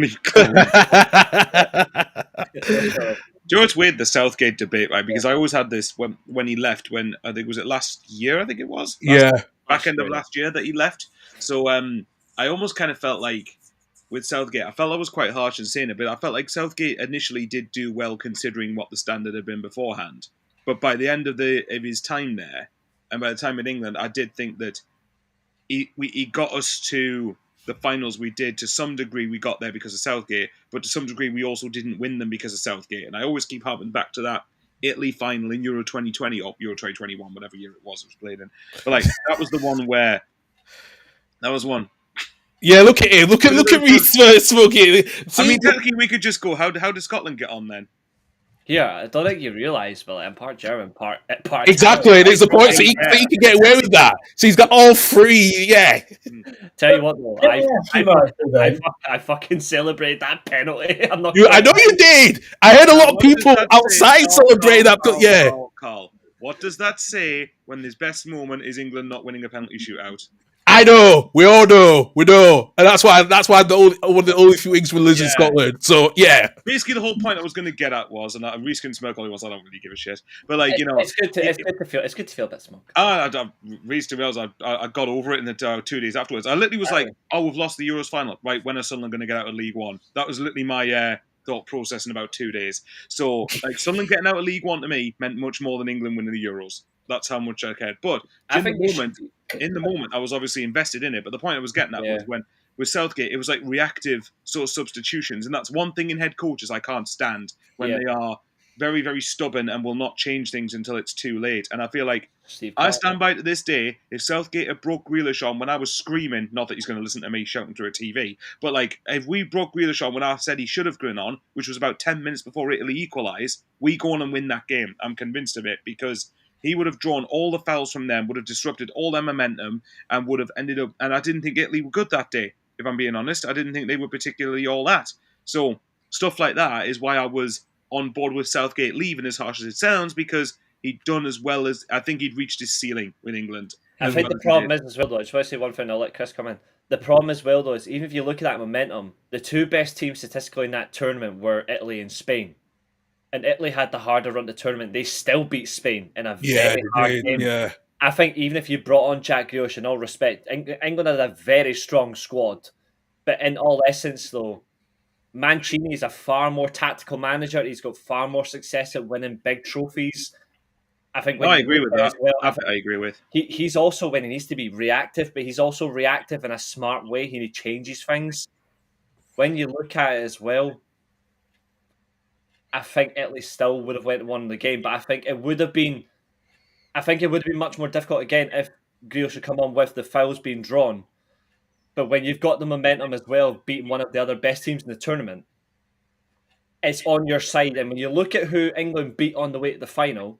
you know what's weird? The Southgate debate, right? Because I always had this when he left. When I think was it last year? I think it was. Back end of last year that he left. So I almost kind of felt like with Southgate, I felt I was quite harsh in saying it, but I felt like Southgate initially did do well considering what the standard had been beforehand. But by the end of his time there, and by the time in England, I did think that he got us to the finals we did. To some degree, we got there because of Southgate, but to some degree, we also didn't win them because of Southgate. And I always keep harping back to that Italy final in Euro 2020 or Euro 2021, whatever year it was played in. But like that was the one where that was one. Yeah, look at him. Look at me smoking. I mean, technically, we could just go. How does Scotland get on then? Yeah, I don't think you realise, but I'm part German, part Exactly, Italian. and it's the point. So he can get away with that. So he's got all three. Yeah. Tell you what, though, I fucking celebrate that penalty. I'm not. I know you did. I heard a lot of people outside celebrate that. Yeah. Carl, what does that say when his best moment is England not winning a penalty shootout? I know. We all know. We know, and that's why one of the only few things we lose in Scotland. So yeah. Basically, the whole point I was going to get at was, and Reece can smirk all he wants. I don't really give a shit. But like it's good to feel a bit smoke. Reece, to be honest, I got over it in the 2 days afterwards. I literally was like, "Oh, we've lost the Euros final. Right? When are Sunderland going to get out of League One?" That was literally my thought process in about 2 days. So like Sunderland getting out of League One to me meant much more than England winning the Euros. That's how much I cared. But in the moment, I was obviously invested in it. But the point I was getting at was when with Southgate, it was like reactive sort of substitutions. And that's one thing in head coaches I can't stand, when they are very, very stubborn and will not change things until it's too late. And I feel like I stand by to this day, if Southgate had broke Grealish on when I was screaming, not that he's going to listen to me shouting through a TV, but like if we broke Grealish on when I said he should have gone on, which was about 10 minutes before Italy equalised, we go on and win that game. I'm convinced of it, because he would have drawn all the fouls from them, would have disrupted all their momentum, and would have ended up... And I didn't think Italy were good that day, if I'm being honest. I didn't think they were particularly all that. So stuff like that is why I was on board with Southgate leaving, as harsh as it sounds, because he'd done as well as... I think he'd reached his ceiling with England. I think the problem is as well, though, I just want to say one thing, I'll let Chris come in. The problem as well, though, is even if you look at that momentum, the two best teams statistically in that tournament were Italy and Spain. And Italy had the harder run the tournament. They still beat Spain in a very hard game. Yeah. I think even if you brought on Jack Grealish, in all respect, England had a very strong squad. But in all essence, though, Mancini is a far more tactical manager. He's got far more success at winning big trophies. I think. I agree with that. Well, I agree with. He's also, when he needs to be reactive, but he's also reactive in a smart way. He changes things. When you look at it as well, I think Italy still would have went and won the game, but I think it would have been much more difficult again if Grealish had come on with the fouls being drawn. But when you've got the momentum as well, beating one of the other best teams in the tournament, it's on your side. And when you look at who England beat on the way to the final,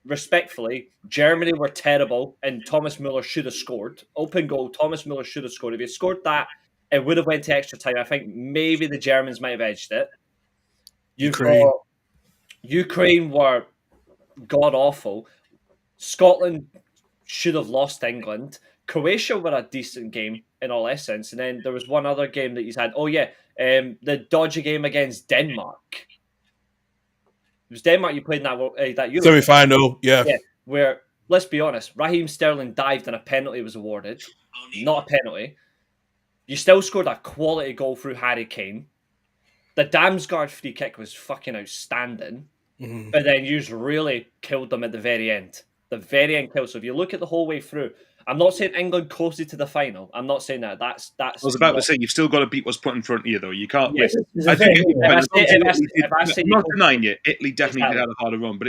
respectfully, Germany were terrible, and Thomas Müller should have scored. Open goal, Thomas Müller should have scored. If he had scored that, it would have went to extra time. I think maybe the Germans might have edged it. Ukraine were god-awful. Scotland should have lost England. Croatia were a decent game in all essence. And then there was one other game that you had. Oh, yeah, the dodgy game against Denmark. It was Denmark you played in that Euro. Semi-final, yeah. Where, let's be honest, Raheem Sterling dived and a penalty was awarded. Not a penalty. You still scored a quality goal through Harry Kane. The Damsgaard free kick was fucking outstanding. Mm-hmm. But then you really killed them at the very end. The very end kill. So if you look at the whole way through, I'm not saying England coasted to the final. I'm not saying that. That's. I was about to say, you've still got to beat what's put in front of you, though. You can't. Yes. I think I'm not denying you. Italy definitely did have a harder run, but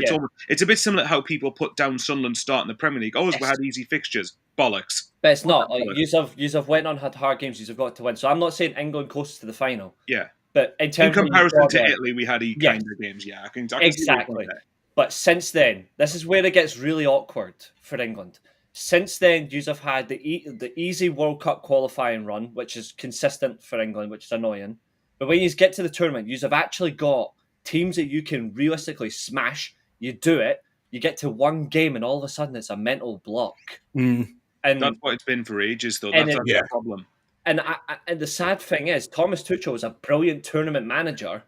it's a bit similar to how people put down Sunderland start in the Premier League. We had easy fixtures. Bollocks. But it's not. Like, you've went on, had hard games. You've got to win. So I'm not saying England coasted to the final. Yeah. But in comparison to Italy, we had kind of games. Yeah, I can exactly. But since then, this is where it gets really awkward for England. Since then, you have had the easy World Cup qualifying run, which is consistent for England, which is annoying. But when you get to the tournament, you have actually got teams that you can realistically smash. You do it, you get to one game, and all of a sudden it's a mental block. Mm. And that's what it's been for ages, though. That's the problem. And the sad thing is, Thomas Tuchel is a brilliant tournament manager,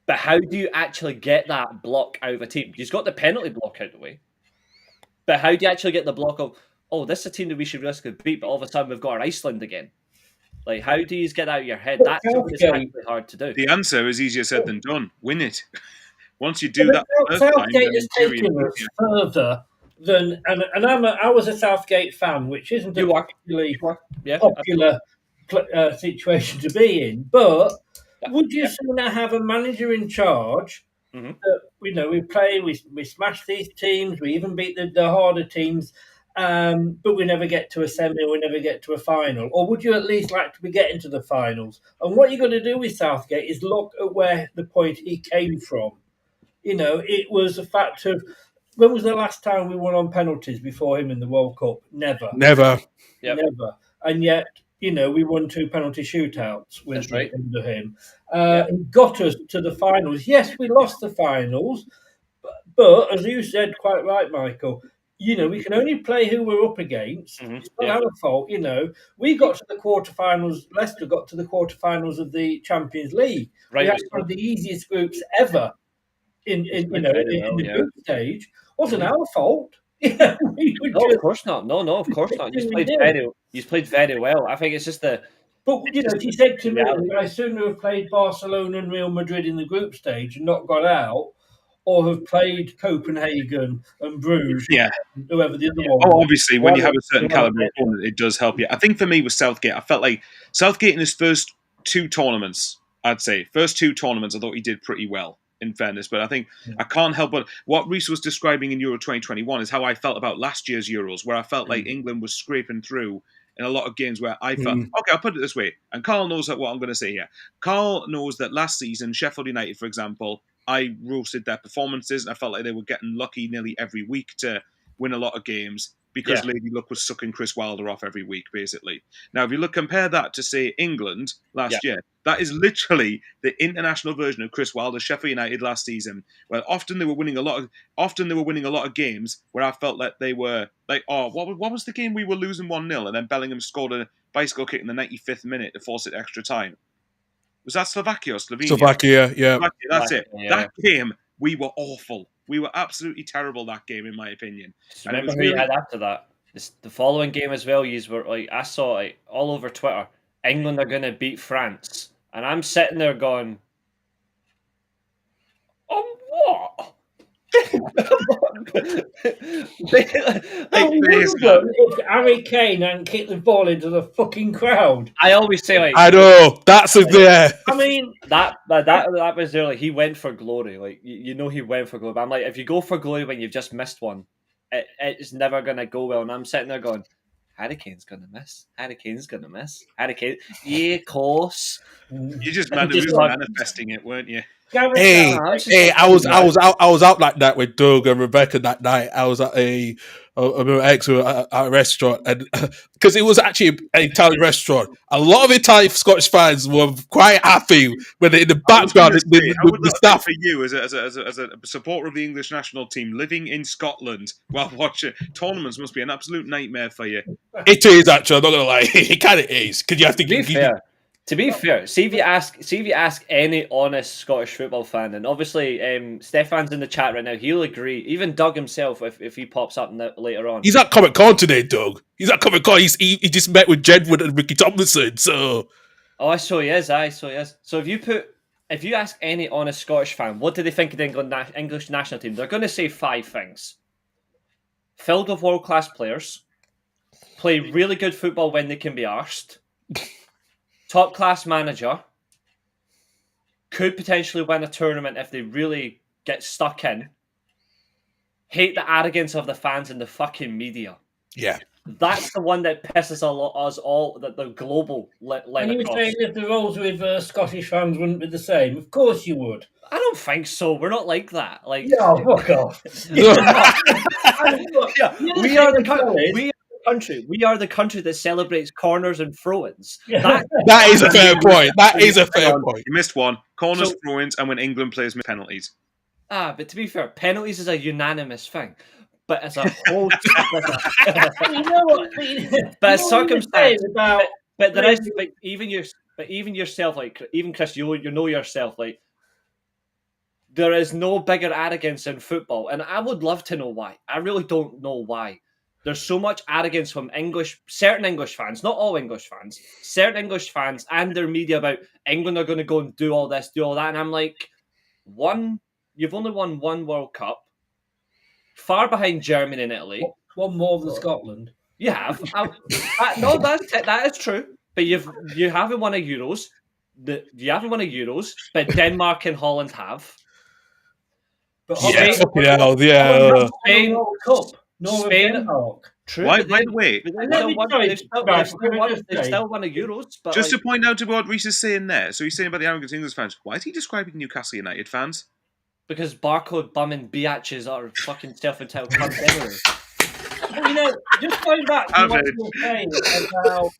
but how do you actually get that block out of a team? You've got the penalty block out of the way, but how do you actually get the block of, this is a team that we should realistically beat, but all of a sudden we've got our Iceland again? Like, how do you get out of your head? That's actually hard to do. The answer is easier said than done. Win it. Once you do that, Southgate is taking us further than and I was a Southgate fan, which isn't a You are. particularly Yeah. popular situation to be in. But Yeah. would you sooner have a manager in charge Mm-hmm. that we play, we smash these teams, we even beat the harder teams, but we never get to a semi, we never get to a final? Or would you at least like to be getting to the finals? And what you're going to do with Southgate is look at where the point he came from. It was a fact of when was the last time we won on penalties before him in the World Cup? Never. Never. Yep. Never. And yet, we won 2 penalty shootouts That's right. under him. Yeah. He got us to the finals. Yes, we lost the finals, but as you said quite right, Michael, we can only play who we're up against. Mhm. It's not Yeah. our fault, We got to the quarterfinals. Leicester got to the quarterfinals of the Champions League. Right. We had one of the easiest groups ever in played very well, the yeah. group stage. Wasn't Mhm. our fault. We were No, just of course not. No, of course not. we did. He's played very well. I think it's just the But if you said to me, reality. I sooner have played Barcelona and Real Madrid in the group stage and not got out, or have played Copenhagen and Bruges, Yeah. and whoever the other Yeah. one Oh, was. obviously, when you have a certain One- caliber opponent, it does help you. I think for me with Southgate, I felt like Southgate in his first 2 tournaments, I'd say, I thought he did pretty well, in fairness. But I think I can't help but what Reece was describing in Euro 2021 is how I felt about last year's Euros, where I felt like England was scraping through in a lot of games where I felt, okay, I'll put it this way, and Carl knows what I'm going to say here. Carl knows that last season, Sheffield United, for example, I roasted their performances, and I felt like they were getting lucky nearly every week to win a lot of games because Lady Luck was sucking Chris Wilder off every week, basically. Now, if you compare that to, say, England last year, that is literally the international version of Chris Wilder, Sheffield United last season, where often they were winning a lot of games where I felt like they were like, oh, what was the game we were losing 1-0 and then Bellingham scored a bicycle kick in the 95th minute to force it extra time? Was that Slovakia or Slovenia? Slovakia, yeah. Slovakia, that's it. Yeah. That game, we were awful. We were absolutely terrible that game, in my opinion. And it Remember was who you really, had after that? The following game as well. You were like, I saw it all over Twitter. England are going to beat France, and I'm sitting there going, "On what?" If Harry Kane hadn't kicked the ball into the fucking crowd. I always say, like, I know. That's a there. I mean, that was there. Like, he went for glory. Like, you know, he went for glory. But I'm like, if you go for glory when you've just missed one, it's never gonna go well. And I'm sitting there going, Harry Kane's gonna miss. Harry Kane's gonna miss. Harry Kane, yeah, of course. you just Just manifesting it, weren't you? Hey, I was out like that with Doug and Rebecca that night. I was at I remember ex at a restaurant, and because it was actually an Italian restaurant, a lot of Italian Scottish fans were quite happy when in the background the staff. For you as a supporter of the English national team living in Scotland while watching tournaments must be an absolute nightmare for you. It is actually. I'm not gonna lie, it kind of is because you have to To be fair, see if you ask any honest Scottish football fan, and obviously Stefan's in the chat right now, he'll agree. Even Doug himself, if he pops up later on. He's at Comic Con today, Doug. He's at Comic Con. He just met with Jedward and Ricky Tomlinson. So, So he is. So if you ask any honest Scottish fan, what do they think of the English national team? They're going to say 5 things: filled with world class players, play really good football when they can be arsed. Top class manager, could potentially win a tournament if they really get stuck in. Hate the arrogance of the fans and the fucking media. yeah. That's the one that pisses us all, the global level. And you were saying if the roles with Scottish fans wouldn't be the same? Of course you would. I don't think so. We're not like that. Like, Yeah, fuck off. we are the country. We are the country that celebrates corners and throw-ins. That is a fair point. That is a fair point. You missed one. Corners, throw-ins, and when England plays penalties. But to be fair, penalties is a unanimous thing. But as a whole, You know what? but as circumstance, about but there is, even yourself, like even Chris, you know yourself, like there is no bigger arrogance in football, and I would love to know why. I really don't know why. There's so much arrogance from certain English fans, not all English fans, certain English fans and their media about England are going to go and do all this, do all that. And I'm like, you've only won 1 World Cup. far behind Germany and Italy. One more than Scotland. You have. No, that is true. But you haven't won a Euros. You haven't won a Euros, but Denmark and Holland have. But Yeah, Holland- fucking hell, yeah. Holland won Spain- the World Cup. Nor have Spain- Denmark. True. By but they- the way, but let me try- they've still won a Euros. But just like, to point out to what Reese is saying there, so he's saying about the arrogant English fans. Why is he describing Newcastle United fans? because barcode bumming biatches are fucking self-entitled cunts anyway. But, just going back to what you were saying about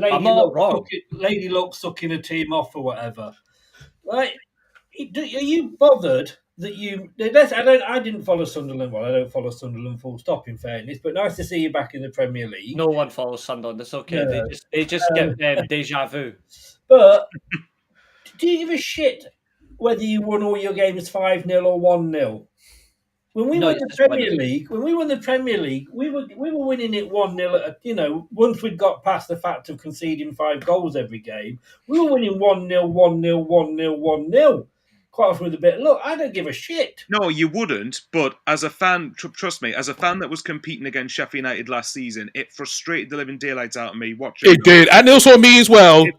I'm not wrong. Lady Luck sucking a team off or whatever. Right? Are you bothered that you? I didn't follow Sunderland. Well, I don't follow Sunderland full stop. In fairness, but nice to see you back in the Premier League. No one follows Sunderland. It's okay. No. They just get deja vu. But do you give a shit whether you won all your games 5-0 or 1-0? When we won the Premier League, we were winning it 1-0. Once we'd got past the fact of conceding 5 goals every game, we were winning 1-0, 1-0, 1-0, 1-0. Quite often with a bit of luck. I don't give a shit. No, you wouldn't. But as a fan, trust me, as a fan that was competing against Sheffield United last season, it frustrated the living daylights out of me watching. It did, and also me as well. It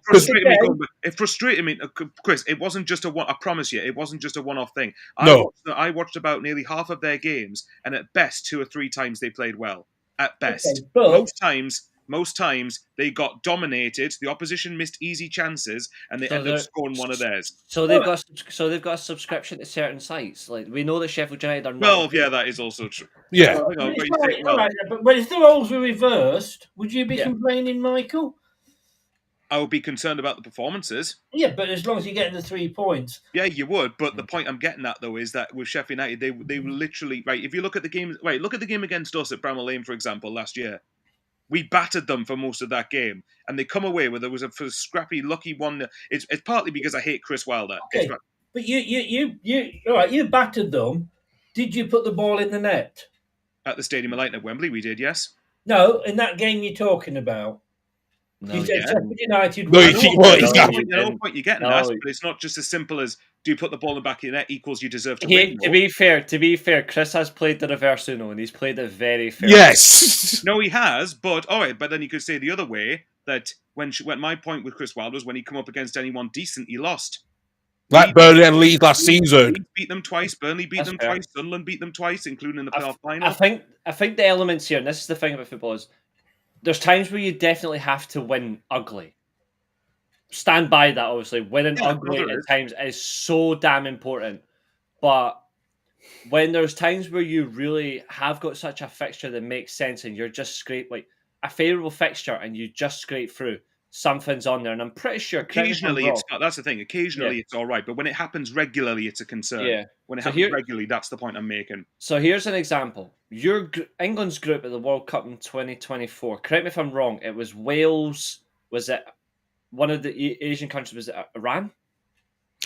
frustrated me. Chris, it wasn't just a one. I promise you, it wasn't just a one-off thing. I watched about nearly half of their games, and at best 2 or 3 times they played well. At best, Okay, but most times they got dominated. The opposition missed easy chances, and they ended up scoring one of theirs. So they've got a subscription to certain sites. Like we know that Sheffield United are not. Well, yeah, that is also true. Yeah. but if the roles were reversed, would you be complaining, Michael? I would be concerned about the performances. Yeah, but as long as you're getting the 3 points. Yeah, you would. But the point I'm getting at, though, is that with Sheffield United, they were literally... Right, if you look at the game... Right, look at the game against us at Bramall Lane, for example, last year. We battered them for most of that game. And they come away with... There was a scrappy, lucky one... It's partly because I hate Chris Wilder. Okay, but you battered them. Did you put the ball in the net? At the Stadium of Light at Wembley, we did, yes. No, in that game you're talking about. No, You said Sheffield United. No, won. I know what point you're getting at, but it's not just as simple as do you put the ball in the back of your net equals you deserve to win. To be fair, Chris has played the reverse Uno and he's played it very fair. Yes. No, he has, but all right. But then you could say the other way that when my point with Chris Wilder was when he come up against anyone decent, he lost. Like Burnley and Leeds last season. Leeds beat them twice. Burnley beat them twice. Sunderland beat them twice, including in the playoff final. I think the elements here, and this is the thing about football, is there's times where you definitely have to win ugly. Stand by that, obviously. Winning ugly at times is so damn important. But when there's times where you really have got such a fixture that makes sense and you're just like a favourable fixture and you just scrape through, something's on there. And I'm pretty sure... Occasionally, it's not. That's the thing. Occasionally, it's all right. But when it happens regularly, it's a concern. Yeah. When it happens regularly, that's the point I'm making. So here's an example. England's group at the World Cup in 2024. Correct me if I'm wrong. It was Wales. Was it one of the Asian countries? Was it Iran?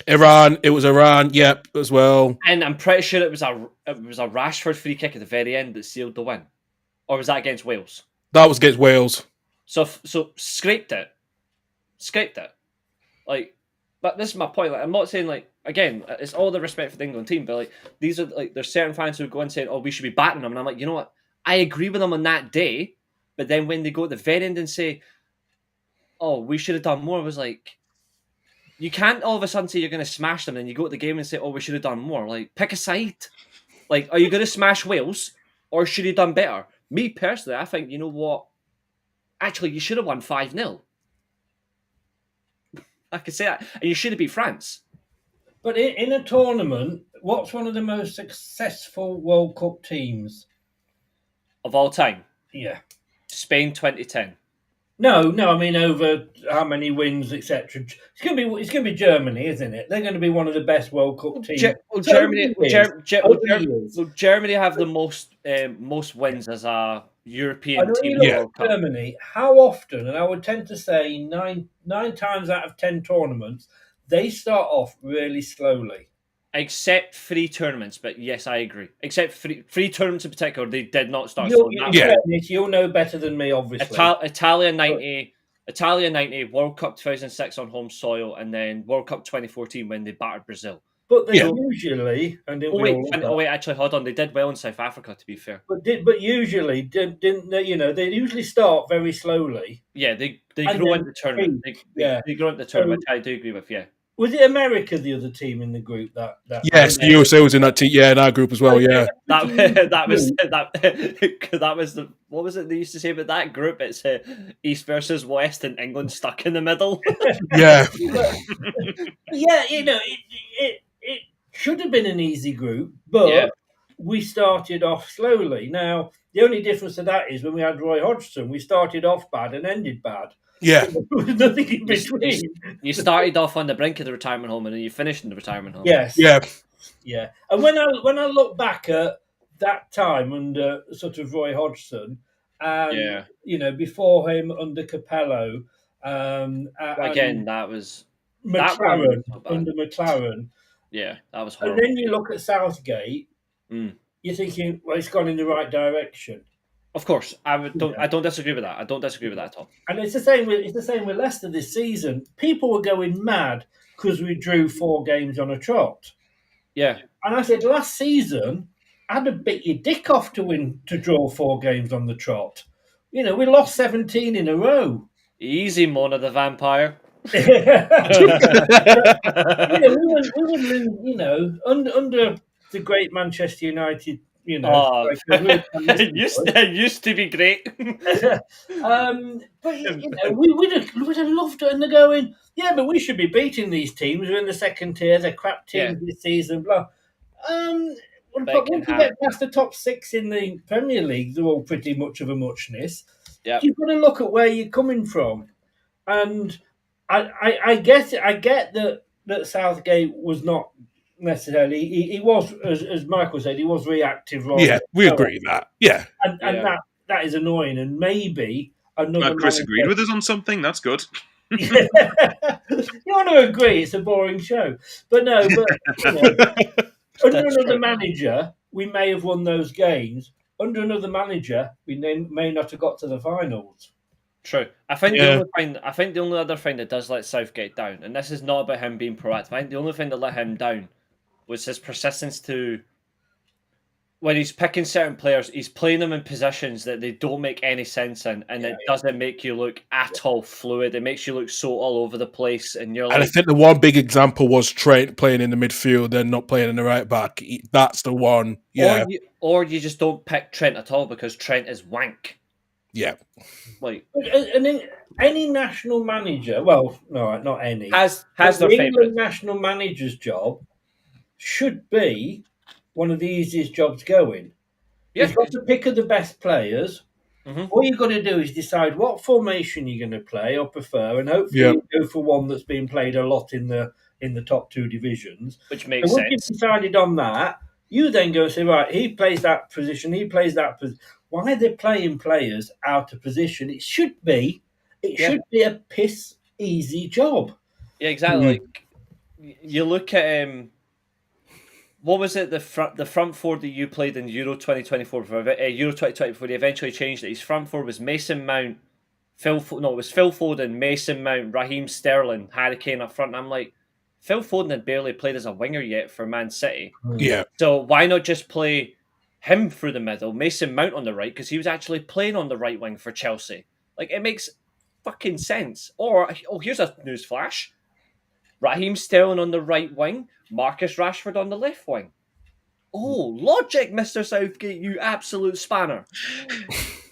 Iran. It was Iran. Yep, as well. And I'm pretty sure it was a Rashford free kick at the very end that sealed the win. Or was that against Wales? That was against Wales. So scraped it. Like, but this is my point. Like, I'm not saying again, it's all the respect for the England team, but these are there's certain fans who go and say, "Oh, we should be batting them," and I'm like, you know what? I agree with them on that day, but then when they go at the very end and say, "Oh, we should have done more," I was like, you can't all of a sudden say you're going to smash them, and you go at the game and say, "Oh, we should have done more." Like, pick a side. Like, are you going to smash Wales, or should you have done better? Me personally, I think, you know what? Actually, you should have won 5-0. I could say that. And you should have beat France. But in a tournament, what's one of the most successful World Cup teams? Of all time? Yeah. Spain 2010. No, I mean over how many wins, etc. It's gonna be Germany, isn't it? They're going to be one of the best World Cup teams. Germany have the most wins as a European team. Germany, how often? And I would tend to say nine times out of 10 tournaments, they start off really slowly. Except 3 tournaments, but yes, I agree. Except 3 tournaments in particular, they did not start. You'll know better than me, obviously. Italia 90, World Cup 2006 on home soil, and then World Cup 2014 when they battered Brazil. But they Yeah. usually, and didn't Oh we wait, all love that? actually, hold on. They did well in South Africa, to be fair. But usually didn't they, they usually start very slowly. Yeah, they And grow then into the tournament. yeah. They grow into the So tournament. I do agree with, yeah. was it America the other team in the group that Yes, the USA was in that team. Yeah, in our group as well. Yeah. pretty easy That was group. that was the what was it they used to say about that group? It's East versus West and England stuck in the middle. Yeah. Yeah, it should have been an easy group, but Yeah. we started off slowly. Now, the only difference to that is when we had Roy Hodgson, we started off bad and ended bad. Yeah. There was nothing in You, between. you started off on the brink of the retirement home and then you finished in the retirement home. Yes. Yeah. Yeah. And when I look back at that time under sort of Roy Hodgson and before him under Capello, Again, that was McLaren so bad. under McLaren. Yeah, that was And horrible. then you look at Southgate, you're thinking, well, it's gone in the right direction. Of course, I don't disagree with that. I don't disagree with that at all. And it's the same with Leicester this season. People were going mad because we drew 4 games on a trot. Yeah. And I said last season, I'd have bit your dick off to draw 4 games on the trot. We lost 17 in a row. Easy, Mona the Vampire. We were under the great Manchester United. It used to be great. But we'd have loved it, and they're going, yeah, but we should be beating these teams. We're in the second tier. They're crap teams this season. Blah. But once you get past the top 6 in the Premier League, they're all pretty much of a muchness. Yep. You've got to look at where you're coming from, and I get it. I get that Southgate was not necessarily. He was, as Michael said, he was reactive. Yeah, we agree with that. Yeah. And that is annoying. And maybe another. Chris agreed with us on something. That's good. You want to agree? It's a boring show, but no. But under another manager, we may have won those games. Under another manager, we may not have got to the finals. True. I think the only other thing that does let Southgate down, and this is not about him being proactive. I think the only thing that let him down was his persistence to, when he's picking certain players, he's playing them in positions that they don't make any sense in, and it doesn't make you look at all fluid. It makes you look so all over the place, and you're like. And I think the one big example was Trent playing in the midfield and not playing in the right back. That's the one. Yeah. Or you just don't pick Trent at all because Trent is wank. Yeah. And then any national manager, well, no, not any, has their the favourite. England national manager's job should be one of the easiest jobs going. Yeah. You've got to pick the best players. Mm-hmm. All you've got to do is decide what formation you're going to play or prefer, and hopefully you go for one that's been played a lot in the top 2 divisions. Which makes and once sense. you've decided on that, you then go and say, right, he plays that position, he plays that position. Why are they playing players out of position? It should be a piss easy job. Yeah, exactly. Like, you look at what was it? The front 4 that you played in Euro 2024 Euro 2020 before they eventually changed it. His front 4 was Mason Mount, Phil Foden, Mason Mount, Raheem Sterling, Harry Kane up front. And I'm like, Phil Foden had barely played as a winger yet for Man City. Yeah. So why not just play him through the middle, Mason Mount on the right, because he was actually playing on the right wing for Chelsea. Like, it makes fucking sense. Or, here's a news flash. Raheem Sterling on the right wing, Marcus Rashford on the left wing. Oh, logic, Mr. Southgate, you absolute spanner.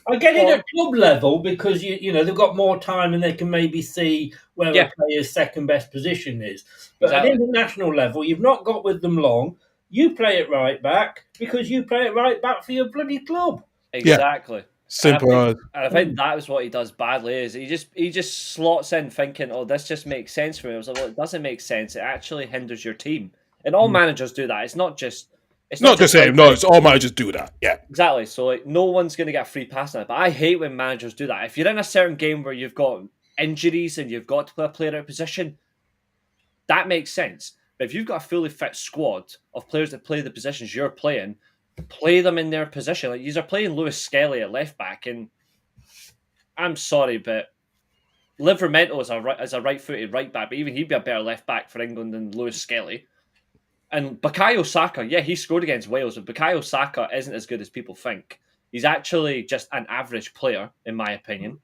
I get it at club level because they've got more time and they can maybe see where a player's second best position is. But at international level, you've not got with them long. You play it right back because you play it right back for your bloody club. Exactly. Yeah. Simple. And I think that was what he does badly. Is he just slots in thinking, oh, this just makes sense for me. I was like, well, it doesn't make sense. It actually hinders your team, and all managers do that. It's not just him. No, it's all managers do that. Yeah, exactly. So like, no one's going to get a free pass on it. But I hate when managers do that. If you're in a certain game where you've got injuries and you've got to play a player out of position, that makes sense. But if you've got a fully fit squad of players that play the positions you're playing, play them in their position. Like, you're playing Lewis Skelly at left back, and I'm sorry, but Livramento is a right-footed right back, but even he'd be a better left back for England than Lewis Skelly. And Bukayo Saka, yeah, he scored against Wales, but Bukayo Saka isn't as good as people think. He's actually just an average player, in my opinion.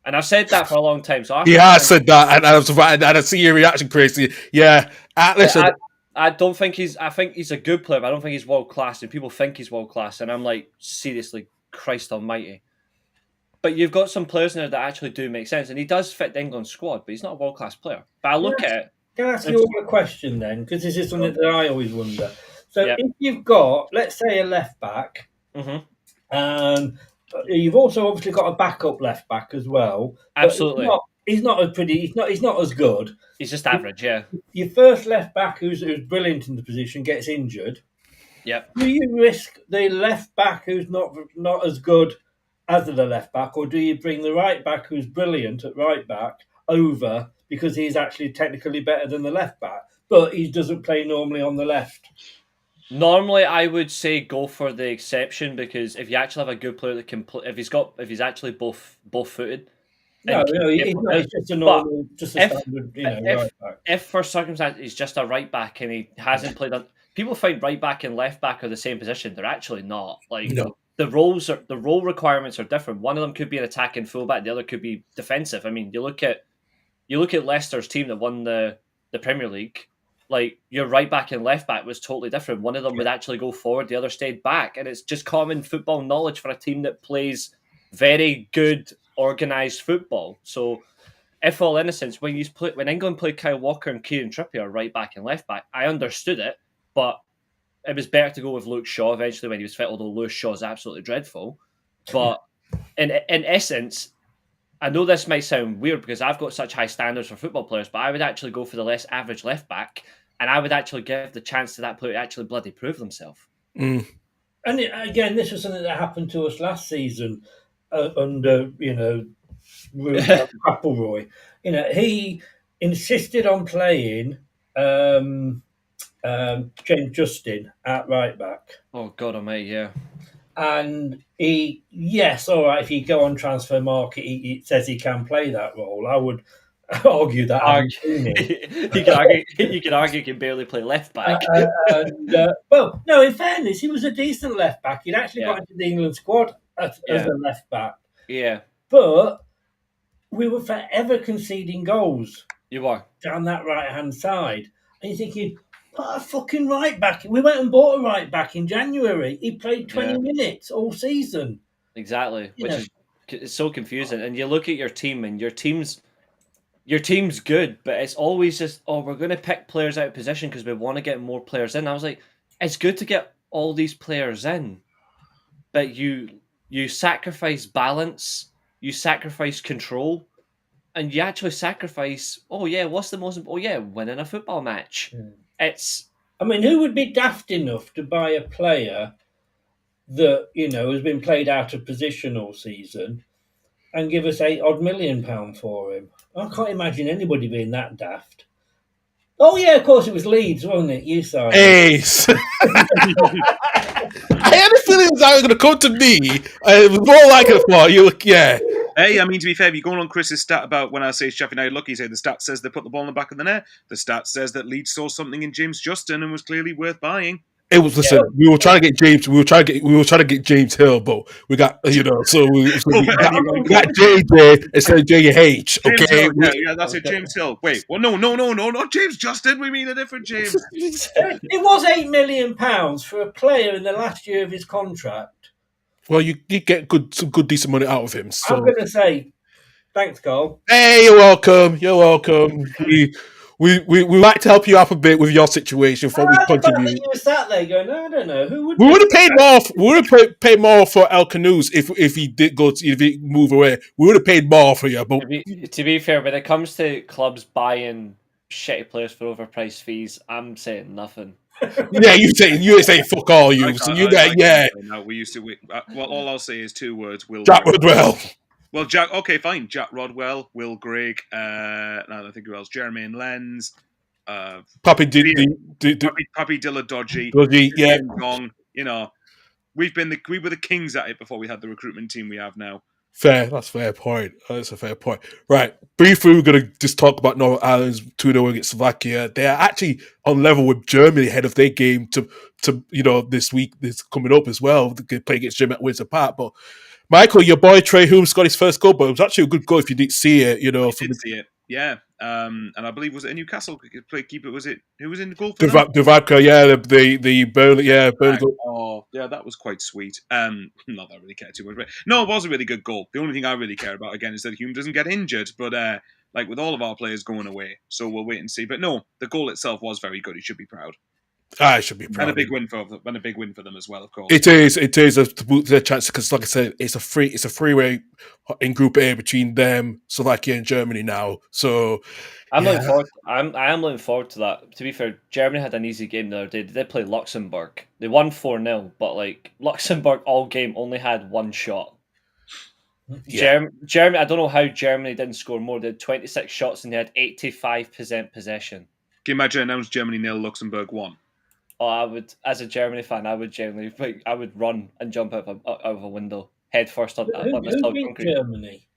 And I've said that for a long time. So He has said that, and I see your reaction, crazy. Yeah, listen. I don't think he's. I think he's a good player, but I don't think he's world class. And people think he's world class, and I'm like, seriously, Christ Almighty. But you've got some players in there that actually do make sense, and he does fit the England squad, but he's not a world class player. But I look at it. Can I ask you all a question then? Because this is something that I always wonder. So if you've got, let's say, a left back, and you've also obviously got a backup left back as well. Absolutely, he's not as good. He's just average, yeah. Your first left back, who's brilliant in the position, gets injured. Yep. Do you risk the left back who's not as good as the left back, or do you bring the right back who's brilliant at right back over because he's actually technically better than the left back, but he doesn't play normally on the left? Normally, I would say go for the exception, because if you actually have a good player that can play, if he's actually both footed. No, he's not. He's just a normal, standard, right back. If for circumstance he's just a right back and he hasn't played on, people find right back and left back are the same position. They're actually not. The role requirements are different. One of them could be an attacking fullback, the other could be defensive. I mean, you look at Leicester's team that won the Premier League. Like, your right back and left back was totally different. One of them would actually go forward, the other stayed back, and it's just common football knowledge for a team that plays very good organised football. So, if all innocence, when England played Kyle Walker and Kieran Trippier right back and left back, I understood it, but it was better to go with Luke Shaw eventually when he was fit, although Luke Shaw is absolutely dreadful. But in essence, I know this might sound weird because I've got such high standards for football players, but I would actually go for the less average left back, and I would actually give the chance to that player to actually bloody prove themselves. And again, this was something that happened to us last season under, Applroy. He insisted on playing James Justin at right back. Oh, God almighty, yeah. And all right, if you go on Transfer Market, it says he can play that role. I would argue that. You could argue he can barely play left back. Well, no, in fairness, he was a decent left back. He'd actually got into the England squad as a left back. Yeah. But we were forever conceding goals. You are. Down that right-hand side. And you're thinking, put a fucking right back. We went and bought a right back in January. He played 20 minutes all season. Exactly, which is so confusing. And you look at your team, and your team's good, but it's always just, we're going to pick players out of position because we want to get more players in. I was like, it's good to get all these players in, but you sacrifice balance, you sacrifice control, and you actually sacrifice, what's the most important? Winning a football match. Who would be daft enough to buy a player that, has been played out of position all season and give us £8 million for him? I can't imagine anybody being that daft. Oh, yeah, of course, it was Leeds, wasn't it? You saw it. Ace. I had a feeling that was going to come to me. It was more like it for you. Yeah. Hey, to be fair, if you're going on Chris's stat about when I say Sheffield United lucky, say the stat says they put the ball in the back of the net. The stat says that Leeds saw something in James Justin and was clearly worth buying. It was, listen, we were trying to get James. We were trying to get James Hill, but we got, so we got JJ instead of JH. Okay, that's it. James Hill. Wait, well, no, not James Justin. We mean a different James. It was £8 million for a player in the last year of his contract. Well, you get some good decent money out of him. So. I'm going to say, thanks, Carl. Hey, you're welcome. We like to help you out a bit with your situation before we contribute. You were sat there going, I don't know who would. We would have paid more. We would have paid more for El Canoes if he did if he move away. We would have paid more for you. But to be fair, when it comes to clubs buying shitty players for overpriced fees, I'm saying nothing. Yeah, you say fuck all you. So you got No, we used to. Well, all I'll say is two words: Jack Rodwell. Well, Jack. Okay, fine. Jack Rodwell, Will Grigg. I don't think who else. Jermaine Lenz. Papi Dilla Dodgy. Yeah. We were the kings at it before we had the recruitment team we have now. Fair. That's a fair point. That's a fair point. Right. Briefly, we're going to just talk about Northern Ireland's 2-0 against Slovakia. They are actually on level with Germany ahead of their game to this week, this coming up as well. They play against Germany at Windsor Park. But Michael, your boy Trey Holmes got his first goal, but it was actually a good goal if you didn't see it. I did see it. Yeah. And I believe, was it a Newcastle keeper? Was it who was in the goal for them? Duvadka, yeah, the Burnley, yeah, Burnley goal. Oh, yeah, that was quite sweet. Not that I really care too much, but no, it was a really good goal. The only thing I really care about again is that Hume doesn't get injured. But like with all of our players going away, so we'll wait and see. But no, the goal itself was very good. He should be proud. I should be proud. And a big win for them as well, of course. It is a chance because, like I said, it's a freeway in Group A between them, Slovakia, and Germany now. So I'm looking forward. I am looking forward to that. To be fair, Germany had an easy game the other day. They did play Luxembourg. They won 4-0, but like Luxembourg all game only had one shot. Yeah. Germany. I don't know how Germany didn't score more. They had 26 shots and they had 85% possession. Can you imagine announced Germany 0, Luxembourg 1? Oh, I would, as a Germany fan, I would genuinely, I would run and jump out of a window head first on Who the beat concrete. Germany?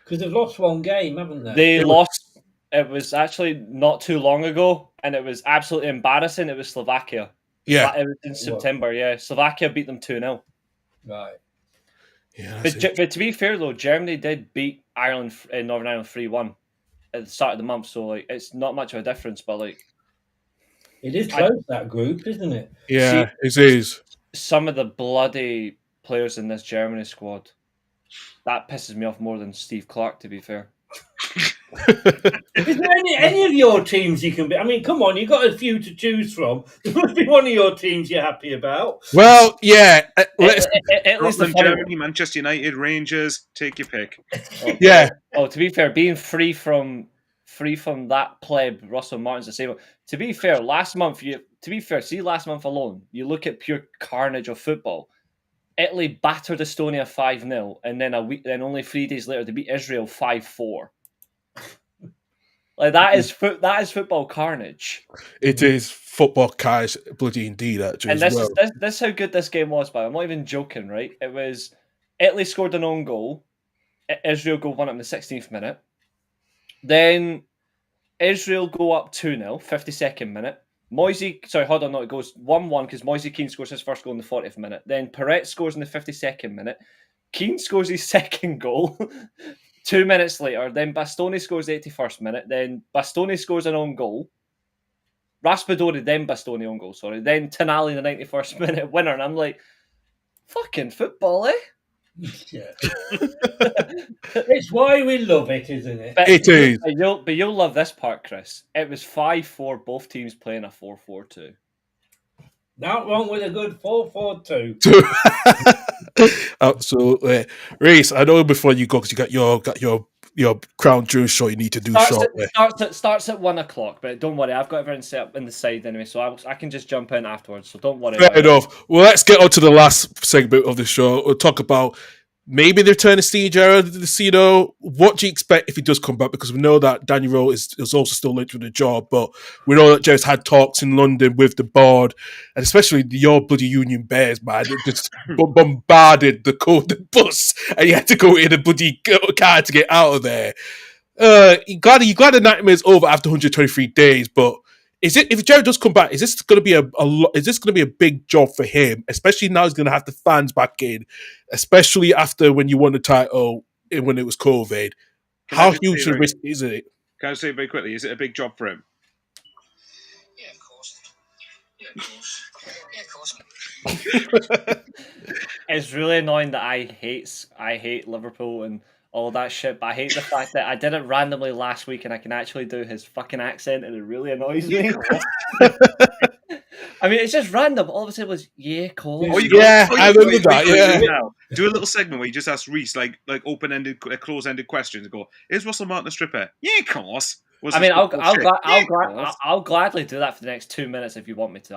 Because they've lost one game, haven't they? They lost. It was actually not too long ago, and it was absolutely embarrassing. It was Slovakia. Yeah. It was in September. Yeah, Slovakia beat them 2-0. Right. Yeah. But to be fair though, Germany did beat Ireland, Northern Ireland 3-1 at the start of the month. So like, it's not much of a difference. But like, it is close that group, isn't it? Yeah, it is. Some of the bloody players in this Germany squad, that pisses me off more than Steve Clark, to be fair. Is there any of your teams you can be? I mean, come on, you've got a few to choose from. There must be one of your teams you're happy about. Well, yeah. At least the Germany, Manchester United, Rangers, take your pick. Yeah. Oh, to be fair, being free from that pleb, Russell Martin's the same. To be fair, last month alone, you look at pure carnage of football. Italy battered Estonia 5-0, and then only 3 days later they beat Israel 5-4. Like that is football carnage. It is football carnage, bloody indeed. Actually, and this is how good this game was. But I'm not even joking, right? It was Italy scored an own goal, Israel go 1 up in the 16th minute, then Israel go up 2-0, 52nd minute. It goes 1-1 because Moise Keane scores his first goal in the 40th minute. Then Perret scores in the 52nd minute. Keane scores his second goal 2 minutes later. Then Bastoni scores the 81st minute. Then Bastoni scores an own goal. Raspadori, then Bastoni own goal, sorry. Then Tonali in the 91st minute winner. And I'm like, fucking football, eh? Yeah. It's why we love it, isn't it? It is. But you'll love this part, Chris. It was 5-4, both teams playing a 4-4-2. Not wrong with a good 4-4-2. Absolutely. Reese, I know before you go, because you got your Crown Jewel show you need to do shortly. Starts at 1 o'clock, but don't worry, I've got everything set up in the side anyway, so I can just jump in afterwards, so don't worry. Fair enough. Well, let's get on to the last segment of the show. We'll talk about maybe the return of Steve Gerrard. What do you expect if he does come back? Because we know that Daniel Rowe is also still linked with the job, but we know that Gerrard's had talks in London with the board, and especially your bloody Union Bears, man. It just bombarded the bus, and you had to go in a bloody car to get out of there. You got the nightmares over after 123 days, but if Gerrard does come back, is this going to be a big job for him? Especially now he's going to have the fans back in, especially after when you won the title when it was COVID. How huge a risk is it? Can I say very quickly? Is it a big job for him? Yeah, of course. It's really annoying that I hate Liverpool and all that shit, but I hate the fact that I did it randomly last week and I can actually do his fucking accent and it really annoys me. I mean, it's just random. All of a sudden it was, yeah, cool. I remember that, yeah. Do a little segment where you just ask Reese like open-ended, close-ended questions and go, is Russell Martin a stripper? Yeah, of course. I mean, I'll gladly do that for the next 2 minutes if you want me to.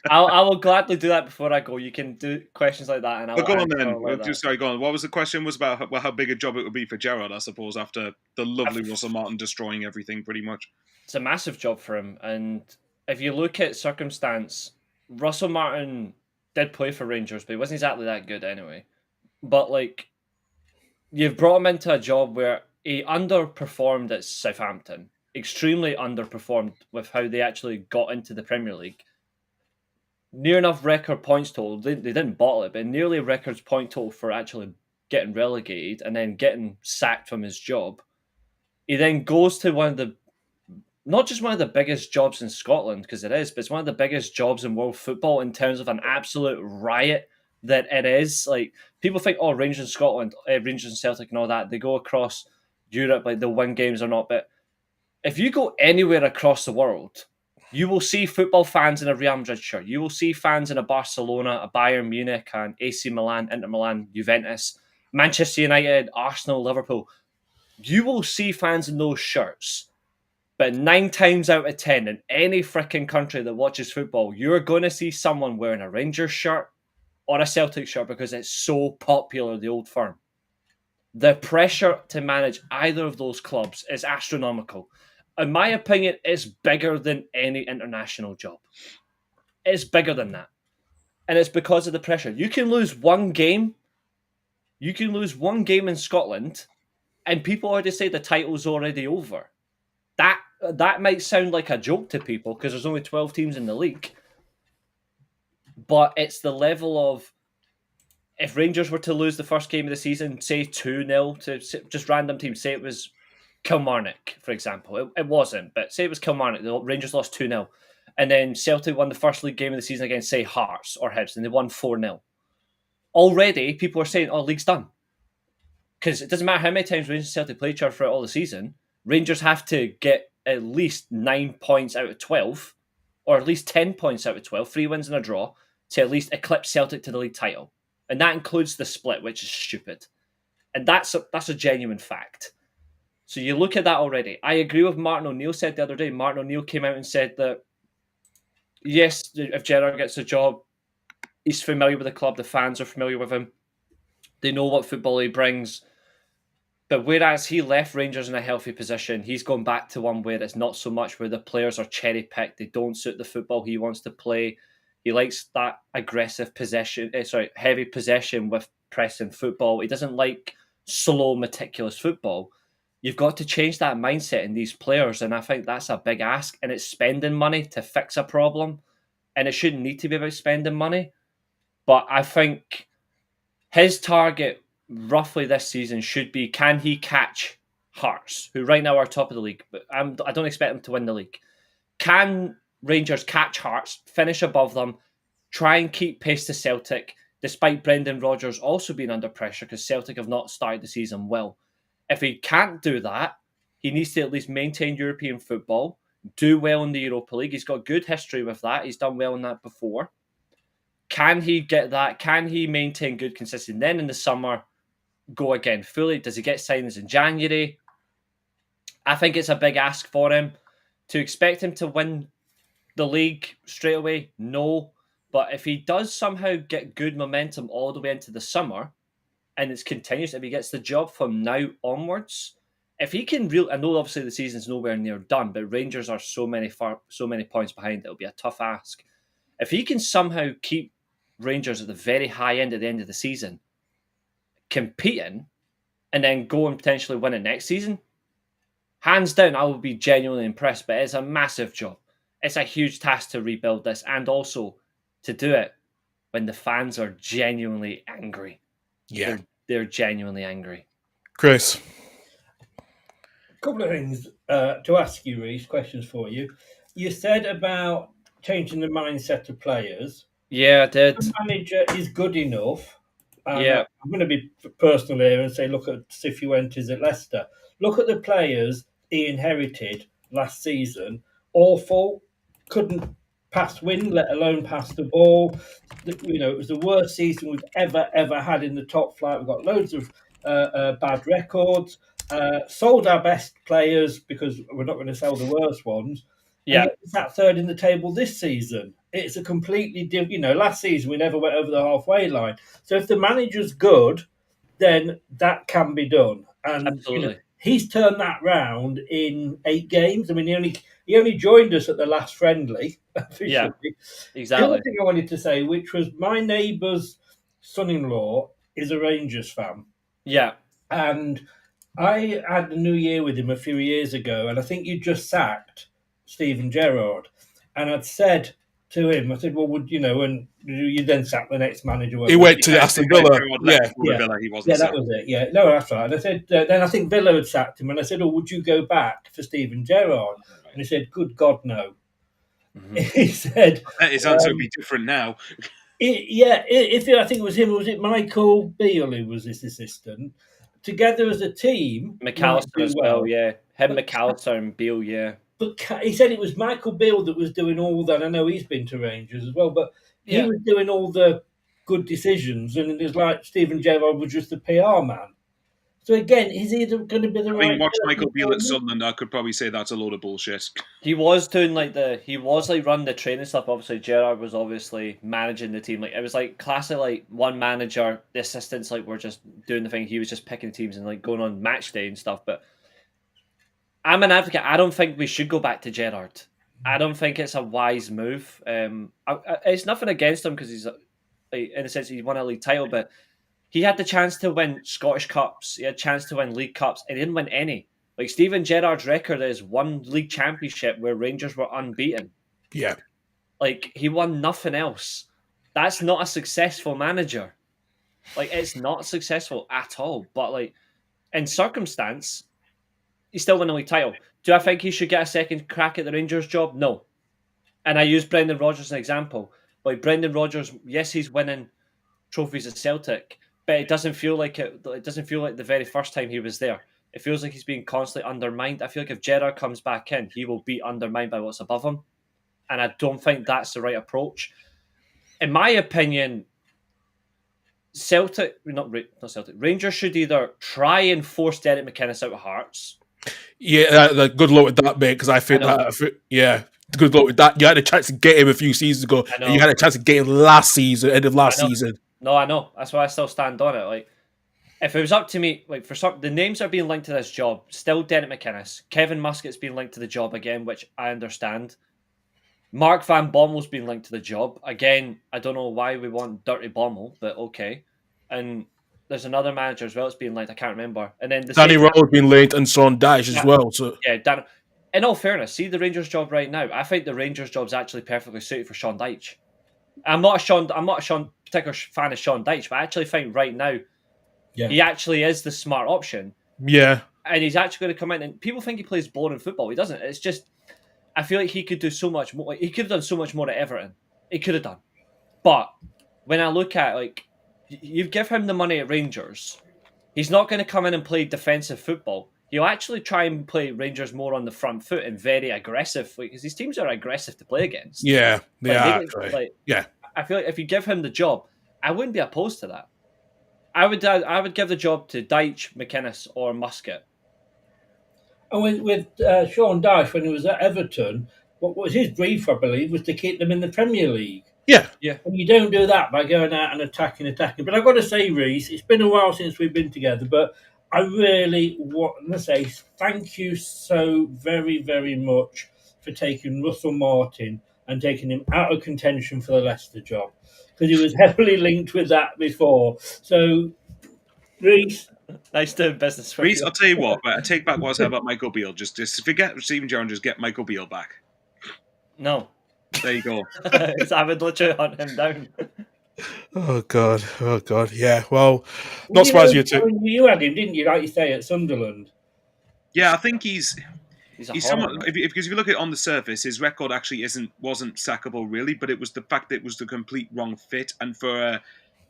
I will gladly do that before I go. You can do questions like that, and I'll go on then. Sorry, go on. What was the question? Was about how big a job it would be for Gerrard, I suppose, after the lovely Russell Martin destroying everything, pretty much. It's a massive job for him, and if you look at circumstance, Russell Martin did play for Rangers, but he wasn't exactly that good anyway. But like, you've brought him into a job where he underperformed at Southampton, extremely underperformed with how they actually got into the Premier League. Near enough record points total. They didn't bottle it, but nearly records point total for actually getting relegated and then getting sacked from his job. He then goes to one of the, not just one of the biggest jobs in Scotland, because it is, but it's one of the biggest jobs in world football in terms of an absolute riot that it is. Like, people think, oh, Rangers in Scotland, Rangers and Celtic and all that, they go across Europe, like they'll win games or not. But if you go anywhere across the world, you will see football fans in a Real Madrid shirt. You will see fans in a Barcelona, a Bayern Munich, and AC Milan, Inter Milan, Juventus, Manchester United, Arsenal, Liverpool. You will see fans in those shirts. But 9 times out of 10, in any freaking country that watches football, you're going to see someone wearing a Rangers shirt or a Celtic shirt because it's so popular, the old firm. The pressure to manage either of those clubs is astronomical. In my opinion, it's bigger than any international job. It's bigger than that. And it's because of the pressure. You can lose one game. You can lose one game in Scotland, and people already say the title's already over. That might sound like a joke to people because there's only 12 teams in the league. But it's the level of, if Rangers were to lose the first game of the season, say 2-0 to just random teams, say it was Kilmarnock, for example. It wasn't, but say it was Kilmarnock, the Rangers lost 2-0. And then Celtic won the first league game of the season against, say, Hearts or Hibs, and they won 4-0. Already, people are saying, oh, league's done. Because it doesn't matter how many times Rangers and Celtic play each other throughout all the season, Rangers have to get at least 9 points out of 12, or at least 10 points out of 12, 3 wins and a draw, to at least eclipse Celtic to the league title. And that includes the split, which is stupid. And that's a genuine fact. So you look at that already. I agree with Martin O'Neill said the other day. Martin O'Neill came out and said that, yes, if Gerrard gets a job, he's familiar with the club, the fans are familiar with him, they know what football he brings. But whereas he left Rangers in a healthy position, he's gone back to one where it's not so much where the players are cherry-picked, they don't suit the football he wants to play. He likes that aggressive heavy possession with pressing football. He doesn't like slow, meticulous football. You've got to change that mindset in these players, and I think that's a big ask, and it's spending money to fix a problem, and it shouldn't need to be about spending money. But I think his target roughly this season should be, can he catch Hearts, who right now are top of the league, but I don't expect them to win the league. Can Rangers catch Hearts, finish above them, try and keep pace to Celtic, despite Brendan Rodgers also being under pressure because Celtic have not started the season well. If he can't do that, he needs to at least maintain European football, do well in the Europa League. He's got good history with that. He's done well in that before. Can he get that? Can he maintain good consistency? And then in the summer, go again fully. Does he get signings in January? I think it's a big ask for him. To expect him to win the league straight away, no. But if he does somehow get good momentum all the way into the summer, and it's continuous, if he gets the job from now onwards, if he can I know obviously the season's nowhere near done, but Rangers are so many points behind, it'll be a tough ask. If he can somehow keep Rangers at the very high end at the end of the season, competing, and then go and potentially win it next season, hands down, I will be genuinely impressed. But it's a massive job. It's a huge task to rebuild this, and also to do it when the fans are genuinely angry. Yeah. They're genuinely angry. Chris? A couple of things to ask you, Reece, questions for you. You said about changing the mindset of players. Yeah, I did. The manager is good enough. Yeah. I'm going to be personal here and say, look at Cifuentes at Leicester. Look at the players he inherited last season. Awful. Couldn't pass wind, let alone pass the ball. It was the worst season we've ever had in the top flight. We've got loads of bad records. Sold our best players because we're not going to sell the worst ones. Yeah. And it's that third in the table this season. It's a completely different. Last season we never went over the halfway line. So if the manager's good, then that can be done. And Absolutely. he's turned that round in 8 games. I mean, he only joined us at the last friendly officially. Yeah, The exactly. other thing I wanted to say, which was my neighbour's son-in-law is a Rangers fan, Yeah, and I had the New Year with him a few years ago, and I think you just sacked Stephen Gerrard, and I'd said to him, I said, "Well, would you know?" And you then sack the next manager. He went to Aston Villa. Yeah, Villa, he wasn't. Yeah, that was it. Yeah, no, that's right. And I said, then I think Villa had sacked him, and I said, "Oh, would you go back for Stephen Gerrard?" And he said, "Good God, no." He said, His answer would be different now. I think it was him, was it Michael Beale who was his assistant? Together as a team, might McAllister do as well. well. Yeah, him, But- McAllister, and Beale. Yeah, But he said it was Michael Beale that was doing all that. I know he's been to Rangers as well, but he Yeah. was doing all the good decisions, and it was like Stephen Gerrard was just the PR man. So again, is he going to be the I right? mean, watch person Michael Beale for at him? Sunderland. I could probably say that's a load of bullshit. he was doing running the training stuff. Obviously, Gerrard was obviously managing the team. Like it was like classic, like one manager, the assistants like were just doing the thing. He was just picking teams and like going on match day and stuff. But I'm an advocate. I don't think we should go back to Gerrard. I don't think it's a wise move. It's nothing against him because he's like, in a sense he won a league title, but he had the chance to win Scottish Cups. He had a chance to win League Cups, and he didn't win any. Like Stephen Gerrard's record is one league championship where Rangers were unbeaten. yeah. Like he won nothing else. That's not a successful manager. Like it's not successful at all. But like in circumstance, he still won a league title. Do I think he should get a second crack at the Rangers job? No. And I use Brendan Rodgers as an example. Like Brendan Rodgers, yes, he's winning trophies at Celtic, but it doesn't feel like it. It doesn't feel like the very first time he was there. It feels like he's being constantly undermined. I feel like if Gerrard comes back in, he will be undermined by what's above him, and I don't think that's the right approach. In my opinion, not Celtic, Rangers should either try and force Derek McInnes out of Hearts. Yeah, good luck with that, mate, because I think I know. that, yeah, good luck with that. You had a chance to get him a few seasons ago, I know. and you had a chance to get him last season, end of last I know. season. No, I know. That's why I still stand on it. Like, if it was up to me, like the names are being linked to this job. Still, Derek McInnes, Kevin Muscat's being linked to the job again, which I understand. Mark Van Bommel's been linked to the job again. I don't know why we want Dirty Bommel, but okay. And there's another manager as well that's being linked. I can't remember. And then Danny Rowe's been linked and Sean Dyche as well. So yeah, Dan. In all fairness, see the Rangers job right now. I think the Rangers job's actually perfectly suited for Sean Dyche. I'm not a particular fan of Sean Dyche, but I actually think right now he actually is the smart option. yeah, And he's actually going to come in, and people think he plays boring football. He doesn't. It's just I feel like he could do so much more. Like, he could have done so much more at Everton. He could have done. But when I look at like you give him the money at Rangers, he's not going to come in and play defensive football. He'll actually try and play Rangers more on the front foot and very aggressive, because these teams are aggressive to play against. yeah, they Like, are. they- Actually. like, Yeah, I feel like if you give him the job, I wouldn't be opposed to that. I would give the job to Dyche, McInnes, or Muscat. And with Sean Dyche, when he was at Everton, what was his brief, I believe, was to keep them in the Premier League. yeah. And you don't do that by going out and attacking. But I've got to say, Reece, it's been a while since we've been together, but I really want to say thank you so very, very much for taking Russell Martin and taking him out of contention for the Leicester job, because he was heavily linked with that before. So, Reece, Nice doing business with Reece, you. I'll tell you what, I take back what I said about Michael Beale. Just forget Stephen Gerrard and just get Michael Beale back. No. There you go. I would literally hunt him down. Oh god, yeah. Well, not surprised you two. You had him, didn't you? Like you say, at Sunderland. Yeah, I think he's He's somewhat, horrible. because if you look at it on the surface, his record actually wasn't sackable really, but it was the fact that it was the complete wrong fit. And for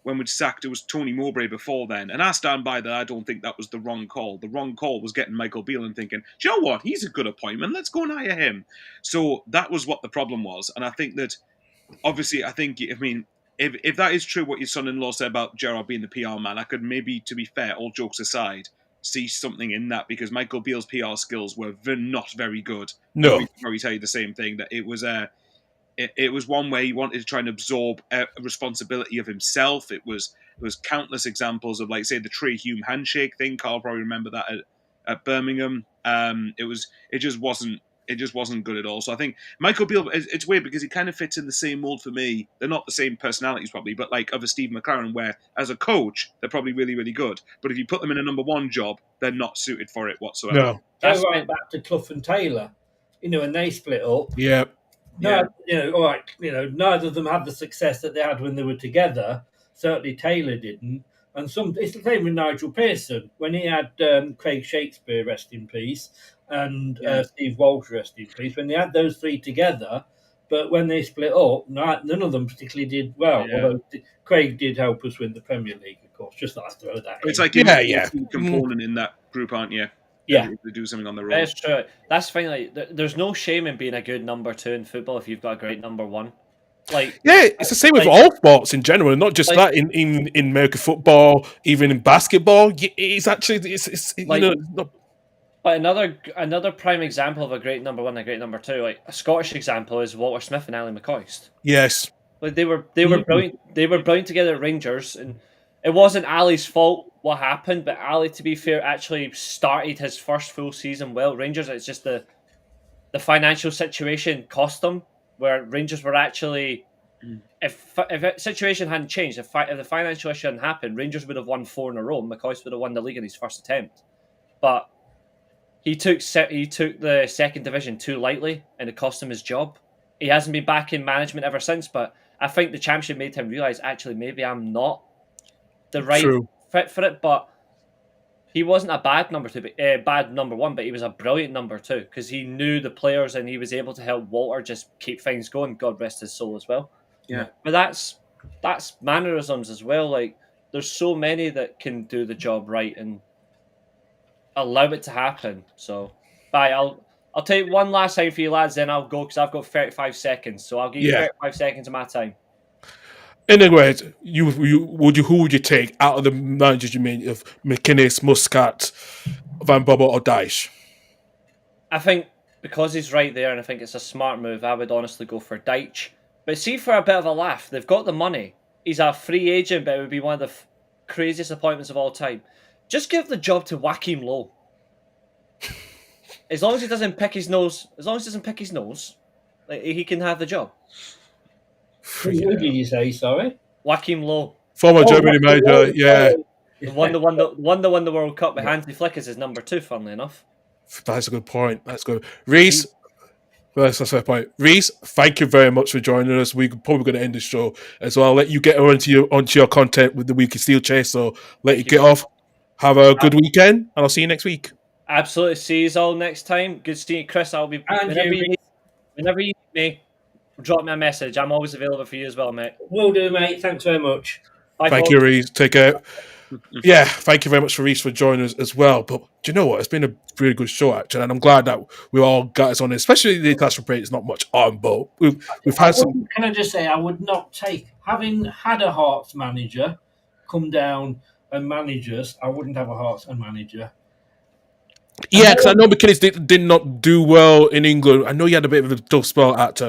when we sacked, it was Tony Mowbray before then, and I stand by that. I don't think that was the wrong call. The wrong call was getting Michael Beale and thinking, do you know what? He's a good appointment. Let's go and hire him. So that was what the problem was, and I think that obviously, if that is true, what your son-in-law said about Gerrard being the PR man, I could maybe, to be fair, all jokes aside, see something in that, because Michael Beale's PR skills were not very good. No. I would probably tell you the same thing, that it was one way he wanted to try and absorb a responsibility of himself. There was countless examples of, like, say, the Trey Hume handshake thing. Carl probably remember that at Birmingham. It just wasn't good at all. So I think Michael Beale, it's weird because he kind of fits in the same mold for me. They're not the same personalities probably, but like of a Steve McLaren, where as a coach they're probably really, really good. But if you put them in a number one job, they're not suited for it whatsoever. No. Go right back to Clough and Taylor. When they split up. Yeah. No, all right. Neither of them had the success that they had when they were together. Certainly, Taylor didn't. And it's the same with Nigel Pearson when he had Craig Shakespeare, rest in peace, and Steve Walsh, rest in peace. When they had those three together, but when they split up, none of them particularly did well. Yeah. Although Craig did help us win the Premier League, of course. Just like throw that. It's in. like a component in that group, aren't you? Yeah, they do something on their own. That's true. That's fine. Like, there's no shame in being a good number two in football if you've got a great number one. Like, it's the same with all sports in general, not just that in American football, even in basketball. It's actually not. But another prime example of a great number one and a great number two, like a Scottish example, is Walter Smith and Ali McCoist. Yes, like they were brilliant. They were brilliant together at Rangers, and it wasn't Ali's fault what happened. But Ali, to be fair, actually started his first full season well. Rangers, it's just the financial situation cost them. Where Rangers were actually, if the situation hadn't changed, if the financial issue hadn't happened, Rangers would have won 4 in a row. McCoist would have won the league in his first attempt, but he took the second division too lightly, and it cost him his job. He hasn't been back in management ever since. But I think the championship made him realise actually maybe I'm not the right fit for it. But he wasn't a bad bad number one, but he was a brilliant number two because he knew the players and he was able to help Walter just keep things going. God rest his soul as well. Yeah, but that's mannerisms as well. Like there's so many that can do the job right and allow it to happen. So, bye. I'll take one last time for you lads, then I'll go because I've got 35 seconds. So I'll give you 35 seconds of my time. Anyway, who would you take out of the managers you made of McInnes, Muscat, Van Bommel, or Dyche? I think because he's right there, and I think it's a smart move, I would honestly go for Dyche. But see, for a bit of a laugh, they've got the money. He's a free agent, but it would be one of the craziest appointments of all time. Just give the job to Joachim Low. As long as he doesn't pick his nose, like, he can have the job. Who did you say? Sorry, Joachim Low, former Germany manager. Yeah, the one that won the World Cup with Hansi Flick as his number two. Funnily enough, that's a good point. That's good, Reese. That's a fair point. Reese, thank you very much for joining us. We're probably going to end the show as well. I'll let you get onto your content with the Weekly Steel Chase. So let you get off. Have a good weekend, and I'll see you next week. Absolutely. See you all next time. Good seeing you, Chris. I'll be whenever you need me, drop me a message. I'm always available for you as well, mate. Will do, mate. Thanks very much. Bye, thank you, Reese. Take care. Yeah, thank you very much for Reese for joining us as well. But do you know what? It's been a really good show, actually, and I'm glad that we all got us on it, especially the international break. It's not much on, but we've had some. Can I just say, I would not take, having had a Hearts manager come down and manage us, I wouldn't have a Hearts and manager. Yeah, because I know McInnes did not do well in England. I know he had a bit of a tough spell at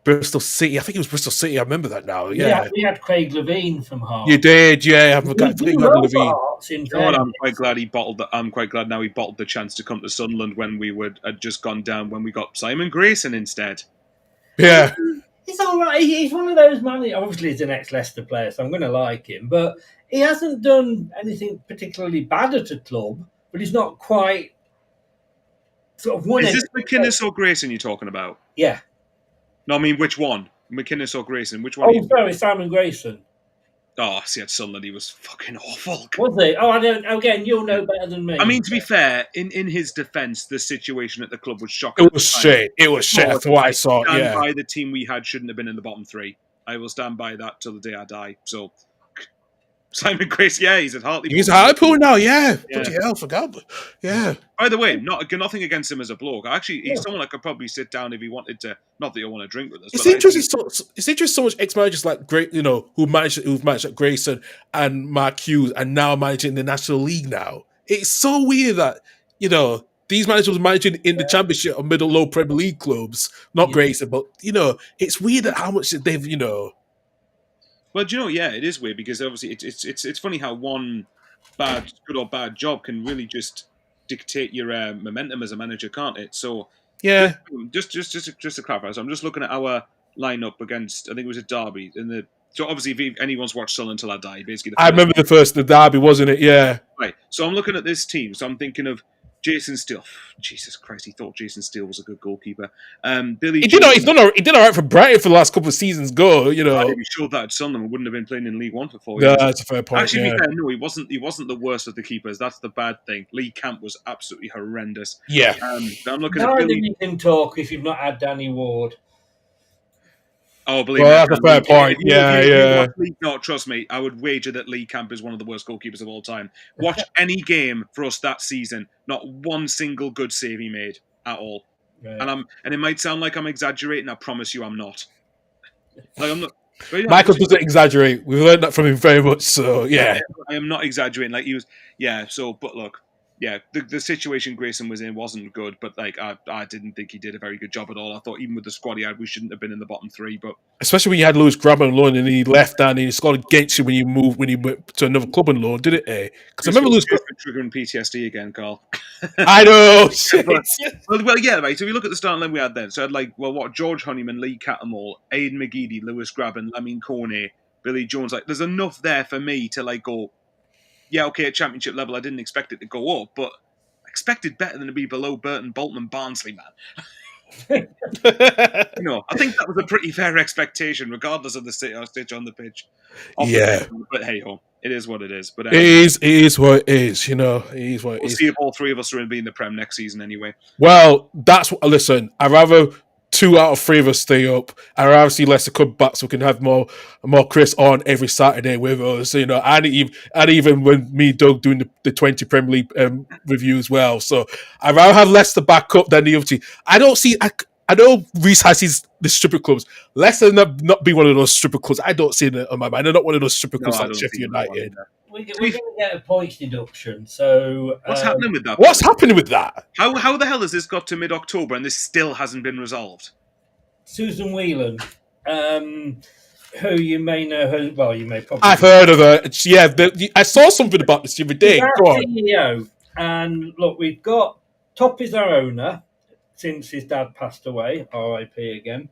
Bristol City. I think it was Bristol City. I remember that now. Yeah, we had Craig Levine from Hearts. You did, yeah. I forgot Levine. I'm quite glad he bottled. I'm quite glad now he bottled the chance to come to Sunderland when we had just gone down. When we got Simon Grayson instead. Yeah, he's all right. He's one of those managers. Obviously, he's an ex-Leicester player, so I'm going to like him. But he hasn't done anything particularly bad at a club. But he's not quite sort of won. Is this McInnes or Grayson you're talking about? Yeah. No, I mean which one? McInnes or Grayson? Which one? Oh, sorry, Simon Grayson. Oh, see, at Sunderland he was fucking awful. Was he? Oh, I don't. Again, you'll know better than me. I mean, to be fair, in his defence, the situation at the club was shocking. It was shit. It was shit. That's what I saw. Yeah. By the team we had shouldn't have been in the bottom three. I will stand by that till the day I die. So. Simon Grace, yeah, he's at Hartlepool. He's at Hartlepool now, yeah. Bloody hell, forgot. Yeah. By the way, nothing against him as a bloke. Actually, he's someone I could probably sit down if he wanted to. Not that he'll want to drink with us. It's interesting. It's interesting. So much ex-managers like Great, who've managed at Grayson and Mark Hughes, and now managing the National League. Now it's so weird that these managers were managing in the Championship or middle-low Premier League clubs, not Grayson, but it's weird that how much they've Well, do you know? Yeah, it is weird because obviously it's funny how one good or bad job can really just dictate your momentum as a manager, can't it? So Yeah. just to clarify, so I'm just looking at our lineup against, I think it was a derby, so obviously if anyone's watched Sun Until I Die, basically I remember the derby, wasn't it? Yeah. right. So I'm looking at this team. So I'm thinking of Jason Steele. Jesus Christ, he thought Jason Steele was a good goalkeeper. Billy He Jones. did all right for Brighton for the last couple of seasons ago, you know. If he showed that at Sunderland, we wouldn't have been playing in League One for 4 No, years. that's a fair point. Actually, Yeah. to be fair, no, he wasn't. He wasn't the worst of the keepers. That's the bad thing. Lee Camp was absolutely horrendous. Yeah. I'm looking at Neither Billy. you can talk if you've not had Danny Ward. Oh, believe Well, me, that's a fair point. Yeah. No, trust me, I would wager that Lee Camp is one of the worst goalkeepers of all time. Watch any game for us that season. Not one single good save he made at all. Right. And it might sound like I'm exaggerating. I promise you, I'm not. Like I'm not. Michael doesn't exaggerate. We've learned that from him very much. So yeah, I am not exaggerating. Like he was, yeah. So, but look, yeah, the situation Grayson was in wasn't good. But like, I didn't think he did a very good job at all. I thought even with the squad he had, we shouldn't have been in the bottom three. But especially when you had Lewis Grabban on loan and he left and he scored against you when you went to another club on loan, did it? Because I remember Lewis triggering PTSD again, Carl. I know. well, yeah, right. So if you look at the starting line we had then, so I had like, well, what George Honeyman, Lee Cattermole, Aidan McGeady, Lewis Grabban, Lamine Horne, Billy Jones. Like, there's enough there for me to like go, yeah, okay, at championship level, I didn't expect it to go up, but I expected better than to be below Burton, Bolton, and Barnsley, man. I think that was a pretty fair expectation, regardless of the stage on the pitch. Yeah. But hey ho, it is what it is. But it is what it is. You know, it is what it we'll is. see if all three of us are in being the Prem next season anyway. Well, that's what. Listen, I'd rather 2 out of 3 of us stay up. I'd rather see Leicester come back so we can have more Chris on every Saturday with us. You know, and even when me and Doug doing the 20 Premier League review as well. So I'd rather have Leicester back up than the other team. I know Reece has the stripper clubs. Leicester not be one of those stripper clubs. I don't see it on my mind. They're not one of those stripper clubs like Sheffield United. We're going to get a points deduction. So what's happening with that? What's happening with that? How the hell has this got to mid-October and this still hasn't been resolved? Susan Whelan, who you may know, you may probably. I've heard of her. Yeah, I saw something about this the other day. Go on. CEO, and look, we've got Top is our owner since his dad passed away, RIP again.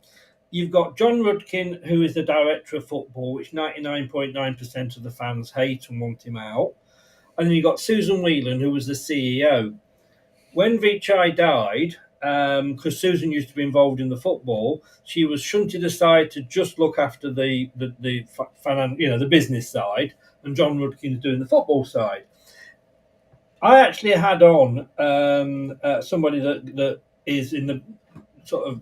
You've got John Rudkin, who is the director of football, which 99.9% of the fans hate and want him out. And then you've got Susan Whelan, who was the CEO. When Vichai died, because Susan used to be involved in the football, she was shunted aside to just look after the business side, and John Rudkin's doing the football side. I actually had on somebody that is in the sort of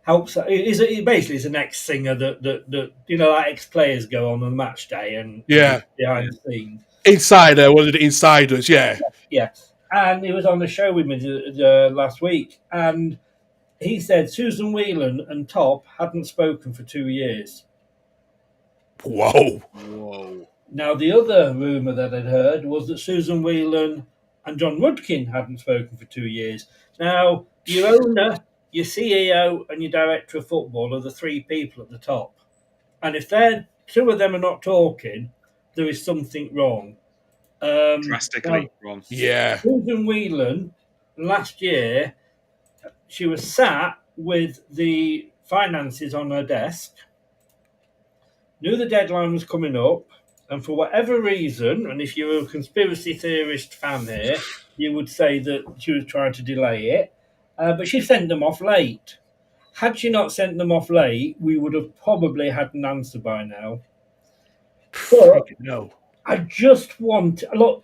helps. Basically is an ex-singer that like ex-players go on match day and behind the scenes. Insider, one of the insiders, yeah. And he was on the show with me last week, and he said Susan Whelan and Top hadn't spoken for 2 years. Whoa. Now, the other rumour that I'd heard was that Susan Whelan and John Rudkin hadn't spoken for 2 years. Now, your owner, your CEO, and your director of football are the 3 people at the top. And if 2 of them are not talking, there is something wrong. Drastically wrong. Yeah. Susan Whelan, last year, she was sat with the finances on her desk, knew the deadline was coming up, and for whatever reason, and if you're a conspiracy theorist fan here, you would say that she was trying to delay it, but she sent them off late. Had she not sent them off late, we would have probably had an answer by now. But no. I just want... Look,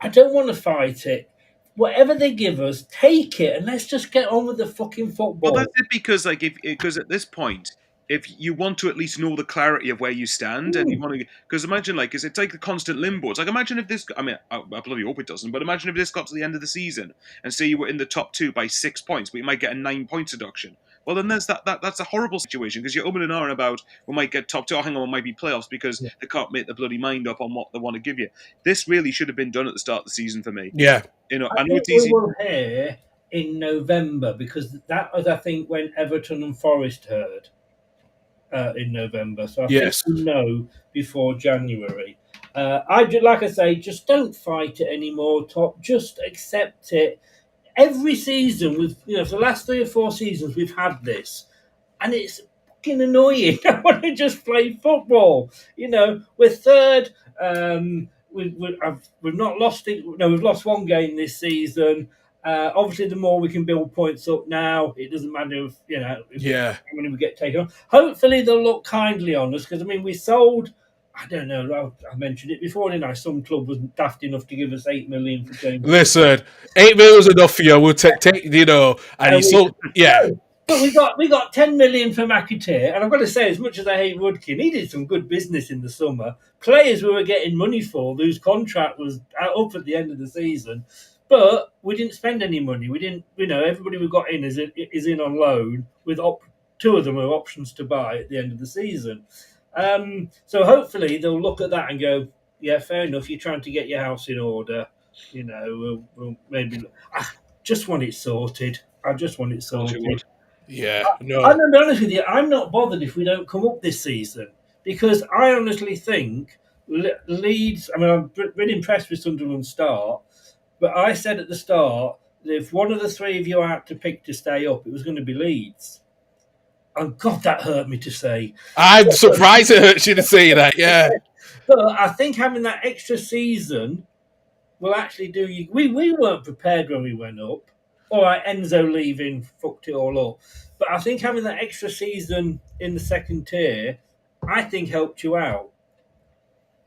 I don't want to fight it. Whatever they give us, take it, and let's just get on with the fucking football. Well, that's it, because at this point, if you want to at least know the clarity of where you stand, and you want to, because imagine it's like a constant limbo. It's like, imagine if this, I bloody hope it doesn't, but imagine if this got to the end of the season and say you were in the top 2 by 6 points, but you might get a 9-point deduction. Well, then that's a horrible situation, because you're umming and ahhing about we might get top 2, or hang on, it might be playoffs, because they can't make the bloody mind up on what they want to give you. This really should have been done at the start of the season for me. Yeah. I know it's easy. We will hear in November, because that was, I think, when Everton and Forest heard in November. So I think we know before January. Like I say, just don't fight it anymore, Top. Just accept it. Every season, for the last 3 or 4 seasons, we've had this, and it's fucking annoying. I want to just play football. We're third. We've not lost it. No, we've lost one game this season. Obviously, the more we can build points up now, it doesn't matter if Yeah. how many we get taken on. Hopefully, they'll look kindly on us because we sold. I don't know. I mentioned it before, didn't I? Some club was daft enough to give us 8 million for James. Listen, 8 million was enough for you. We'll take and he sold. Yeah. But we got 10 million for McAteer, and I've got to say, as much as I hate Woodkin, he did some good business in the summer. Players we were getting money for, whose contract was up at the end of the season, but we didn't spend any money. We didn't, everybody we got in is in on loan with two of them are options to buy at the end of the season. So hopefully they'll look at that and go, yeah, fair enough. You're trying to get your house in order. We'll maybe. I just want it sorted. I just want it sorted. Yeah, no. I'm going to be honest with you. I'm not bothered if we don't come up this season because I honestly think Leeds. I'm really impressed with Sunderland's start, but I said at the start that if one of the three of you had to pick to stay up, it was going to be Leeds. And God, that hurt me to say. I'm surprised it hurts you to say that. Yeah, but I think having that extra season will actually do you. We weren't prepared when we went up. All right, Enzo leaving fucked it all up. But I think having that extra season in the second tier, I think helped you out.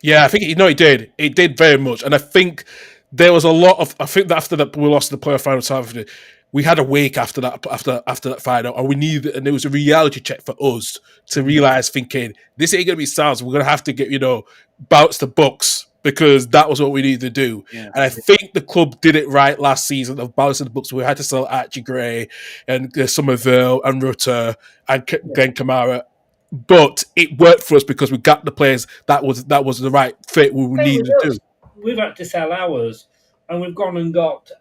Yeah, I think it did. It did very much, and I think there was a lot of. I think that after that we lost the playoff final time, we had a wake after that final, and we needed, and it was a reality check for us to realize, thinking this ain't gonna be sounds. We're gonna have to bounce the books. Because that was what we needed to do. Yeah. And I think the club did it right last season of balancing the books. We had to sell Archie Gray and Somerville and Rutter and Glenn Kamara. But it worked for us because we got the players that was the right fit we needed to do. We've had to sell ours. And we've gone and got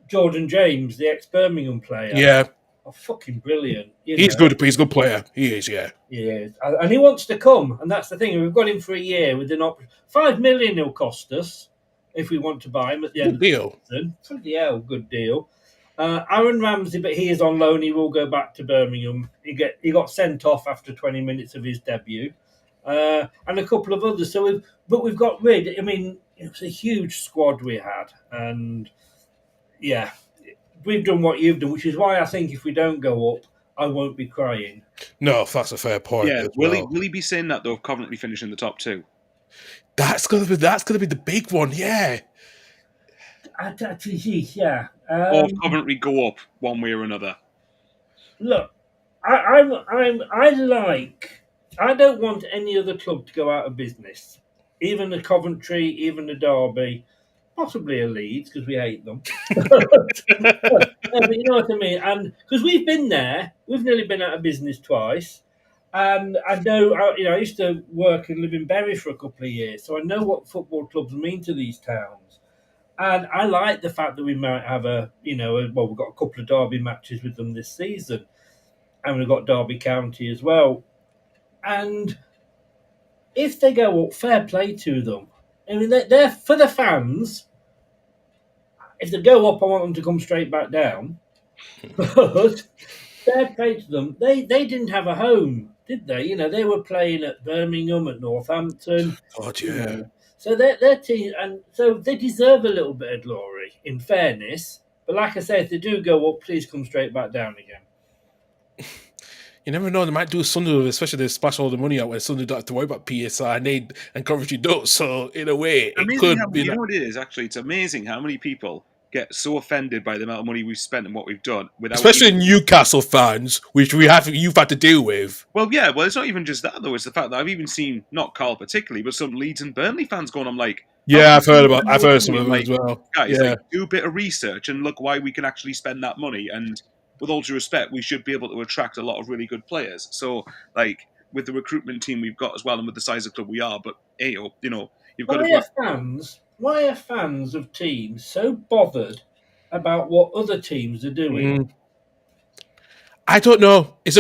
Jordan James, the ex-Birmingham player. Yeah. Oh, fucking brilliant. He's good. He's a good player. He is, yeah. He is. And he wants to come. And that's the thing. We've got him for a year with an option. 5 million he'll cost us if we want to buy him at the end of the season. Bloody hell, good deal. Aaron Ramsey, but he is on loan. He will go back to Birmingham. He got sent off after 20 minutes of his debut. And a couple of others. We've got rid. It was a huge squad we had. And, yeah, we've done what you've done, which is why I think if we don't go up, I won't be crying. No, that's a fair point. Yeah, will he be saying that though? If Coventry finish in the top two, that's gonna be the big one. Yeah. Yeah. Or if Coventry go up one way or another. Look, I don't want any other club to go out of business. Even the Coventry, even the Derby. Possibly a Leeds because we hate them. But you know what I mean? And because we've been there, we've nearly been out of business twice. And I know, I used to work and live in Bury for a couple of years, so I know what football clubs mean to these towns. And I like the fact that we might have we've got a couple of Derby matches with them this season, and we've got Derby County as well. And if they go up, fair play to them. They're for the fans. If they go up, I want them to come straight back down. But fair play to them. They didn't have a home, did they? They were playing at Birmingham, at Northampton. God, yeah. So their team, and so they deserve a little bit of glory, in fairness. But like I say, if they do go up, please come straight back down again. You never know. They might do Sunderland, especially they splash all the money out where Sunderland don't have to worry about PSI and Coventry does. So in a way, it could be. You know what it is? Actually, it's amazing how many people get so offended by the amount of money we've spent and what we've done, especially Newcastle fans, which you've had to deal with. Well, yeah. Well, it's not even just that though. It's the fact that I've even seen not Carl particularly, but some Leeds and Burnley fans going. I'm like, yeah, I've heard some of them as well. Guys, do a bit of research and look why we can actually spend that money. And with all due respect, we should be able to attract a lot of really good players. So, with the recruitment team we've got as well, and with the size of club we are, but you've got Why are fans of teams so bothered about what other teams are doing? I don't know. That's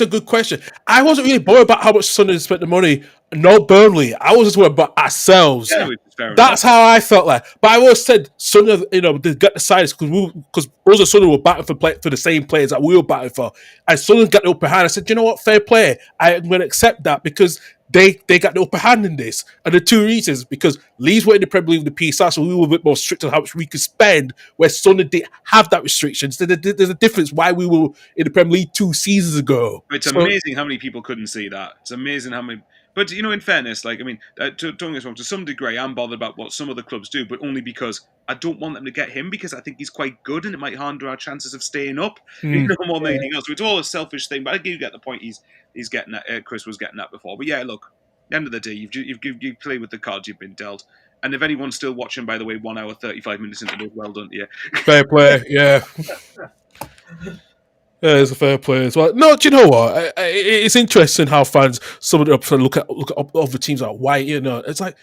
a good question. I wasn't really bothered about how much Sunderland spent the money. No, Burnley. I was just worried about ourselves. Yeah, which is fair That's enough. how I felt like. But I always said Sunderland, they got the sides because us and Sunderland were batting for the same players that we were batting for, and Sunderland got the upper hand. I said, you know what, fair play. I'm going to accept that because they got the upper hand in this, and the two reasons because Leeds were in the Premier League with the PSR, so we were a bit more strict on how much we could spend. Where Sunderland didn't have that restrictions. There's a difference why we were in the Premier League 2 seasons ago. It's amazing how many people couldn't see that. It's amazing how many. But in fairness, don't get us wrong. To some degree, I'm bothered about what some other clubs do, but only because I don't want them to get him because I think he's quite good and it might hinder our chances of staying up. More than anything else. So it's all a selfish thing. But I do get the point he's getting at. Chris was getting at before. But yeah, look. At the end of the day, you play with the cards you've been dealt. And if anyone's still watching, by the way, 1 hour 35 minutes into this, well done to you. Fair play, yeah. Yeah, it's a fair play as well. No, do you know what? It's interesting how fans, some of them look at other teams like White. It's like,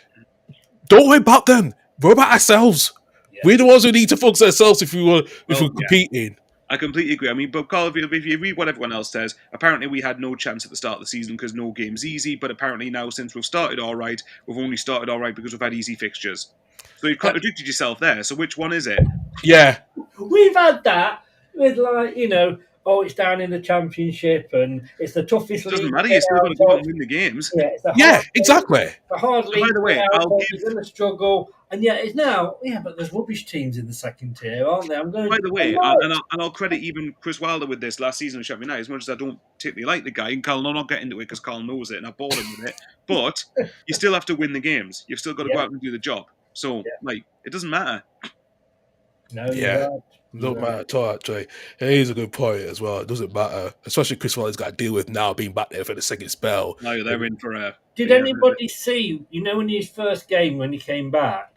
don't worry about them. Worry about ourselves. Yeah. We're the ones who need to focus on ourselves if we're competing. I completely agree. I mean, but Carl, if you read what everyone else says, apparently we had no chance at the start of the season because no game's easy. But apparently now, since we've started all right, we've only started all right because we've had easy fixtures. So you've contradicted yourself there. So which one is it? Yeah, we've had that with it's down in the Championship and it's the toughest league. It doesn't matter. You're still going to go out and win the games. Yeah, exactly. The hard league. By the way, you're going to struggle. And it's now, but there's rubbish teams in the second tier, aren't there? By the way, I'll credit even Chris Wilder with this last season at Sheffield United, as much as I don't particularly like the guy, and Carl, I'll not get into it because Carl knows it and I bored him with it. But you still have to win the games. You've still got to go out and do the job. So, it doesn't matter. No, don't matter at all, actually. It is a good point as well. It doesn't matter. Especially Chris Wilder's got to deal with now being back there for the second spell. No, they're in for a... Did anybody see, in his first game when he came back,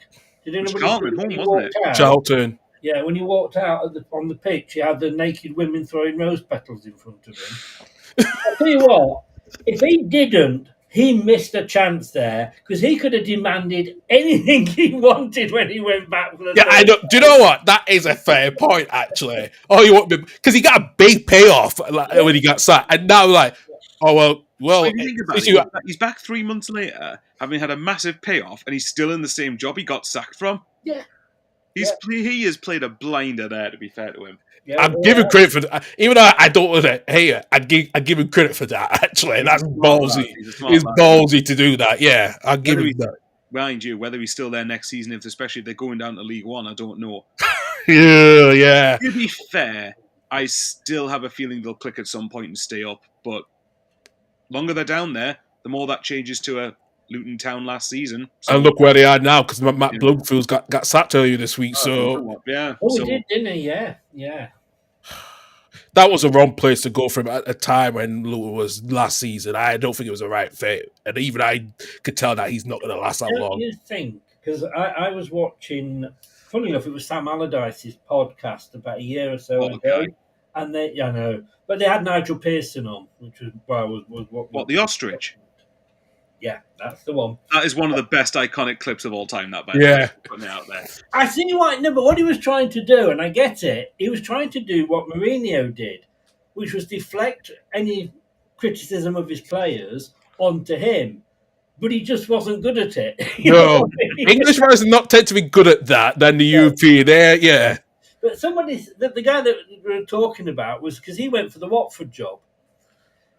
did anybody Charlton, see wasn't it? Charlton. Yeah, when he walked out on the pitch, he had the naked women throwing rose petals in front of him. I'll tell you what, if he didn't, he missed a chance there because he could have demanded anything he wanted when he went back for the I know. Do you know what? That is a fair point, actually. You want because he got a big payoff when he got sacked, and now well. If you think about it, he's back 3 months later, having had a massive payoff, and he's still in the same job he got sacked from. Yeah, he has played a blinder there. To be fair to him. Yeah, I'm giving credit for that. Even though I don't want to hate it, I'd give him credit for that, actually. That's ballsy. He's ballsy to do that, yeah. I'll give him that. Mind you, whether he's still there next season, especially if they're going down to League One, I don't know. Yeah. To be fair, I still have a feeling they'll click at some point and stay up, but longer they're down there, the more that changes to a Luton Town last season. So, and look where they are now, because Matt Bloomfield's got sacked earlier this week. He did, didn't he? Yeah. That was the wrong place to go for him at a time when Luton was last season. I don't think it was the right fit. And even I could tell that he's not going to last that long. You think? Because I was watching, funny enough, it was Sam Allardyce's podcast about a year or so ago. And I know. But they had Nigel Pearson on, which was what the ostrich? Yeah, that's the one. That is one of the best iconic clips of all time, that band. Yeah. Putting it out there. I see what, no, but what he was trying to do, and I get it, he was trying to do what Mourinho did, which was deflect any criticism of his players onto him. But he just wasn't good at it. No, English players are not tend to be good at that than the European. Yeah. But the guy that we were talking about was because he went for the Watford job.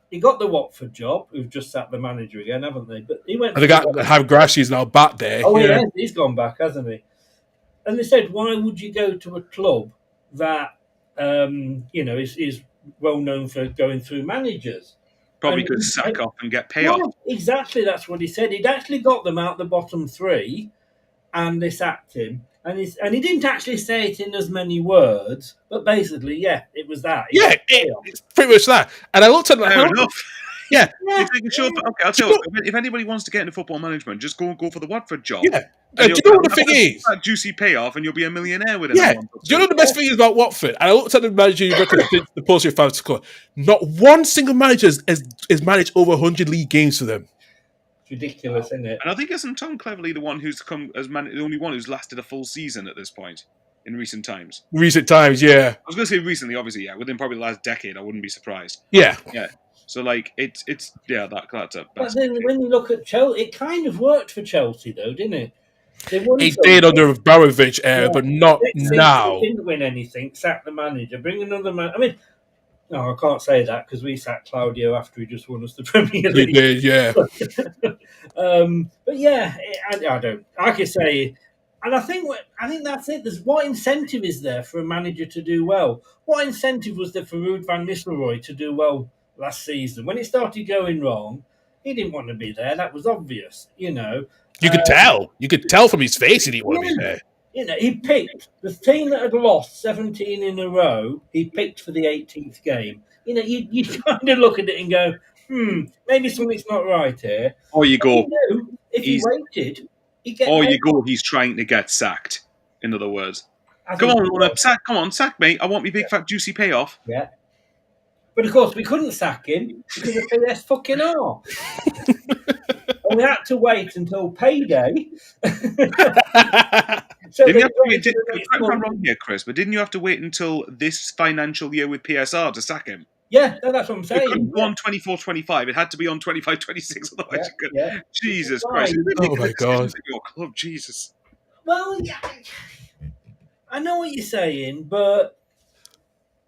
He got the Watford job. Who've just sacked the manager again, haven't they? But he went. And they got Grassi's now back there. Oh yeah, he's gone back, hasn't he? And they said, why would you go to a club that is well known for going through managers? Probably could sack off and get payoff. Yeah, exactly, that's what he said. He'd actually got them out the bottom three, and they sacked him. And he didn't actually say it in as many words, but basically, it was that. It's pretty much that. And I looked at Fair enough. Yeah. Okay, I'll tell you what, if anybody wants to get into football management, just go for the Watford job. Yeah. Do you know what the thing is? That juicy payoff, and you'll be a millionaire with it. Yeah. Do you know the best thing is about Watford? And I looked at the manager record since the post-year final score. Not one single manager has managed over 100 league games for them. Ridiculous, isn't it? And I think isn't Tom Cleverley the one who's the only one who's lasted a full season at this point in recent times. Recent times, yeah. I was going to say recently, obviously, yeah. Within probably the last decade, I wouldn't be surprised. Yeah. Yeah. So like it's that's But then when you look at Chelsea, it kind of worked for Chelsea, though, didn't it? They won It something. did under Abramovich era, Yeah. but not Next season, now. they didn't win anything. Sack the manager, bring another man. I mean, no, I can't say that because we sacked Claudio after he just won us the Premier We League. did, yeah. But yeah, I don't. Like I say, and I think that's it. There's what incentive is there for a manager to do well? What incentive was there for Ruud van Nistelrooy to do well last season? When it started going wrong, he didn't want to be there. That was obvious, you know. You could tell. You could tell from his face he didn't want to be there. You know, he picked the team that had lost 17 in a row. He picked for the 18th game. You know, you kind of look at it and go, maybe something's not right here. Or you go, if he waited, he'd get. Or you go, he's trying to get sacked. In other words, come on, sack me. I want me big fat juicy payoff. Yeah. But of course, we couldn't sack him because of PS fucking R. And we had to wait until payday. So didn't you have to wait? Correct me if I'm wrong here, Chris, but didn't you have to wait until this financial year with PSR to sack him? Yeah, no, that's what I'm saying. It couldn't go on 24-25. It had to be on 25-26. Otherwise, you couldn't. Jesus Christ! Oh my God! Your club, Jesus. Well, yeah, I know what you're saying, but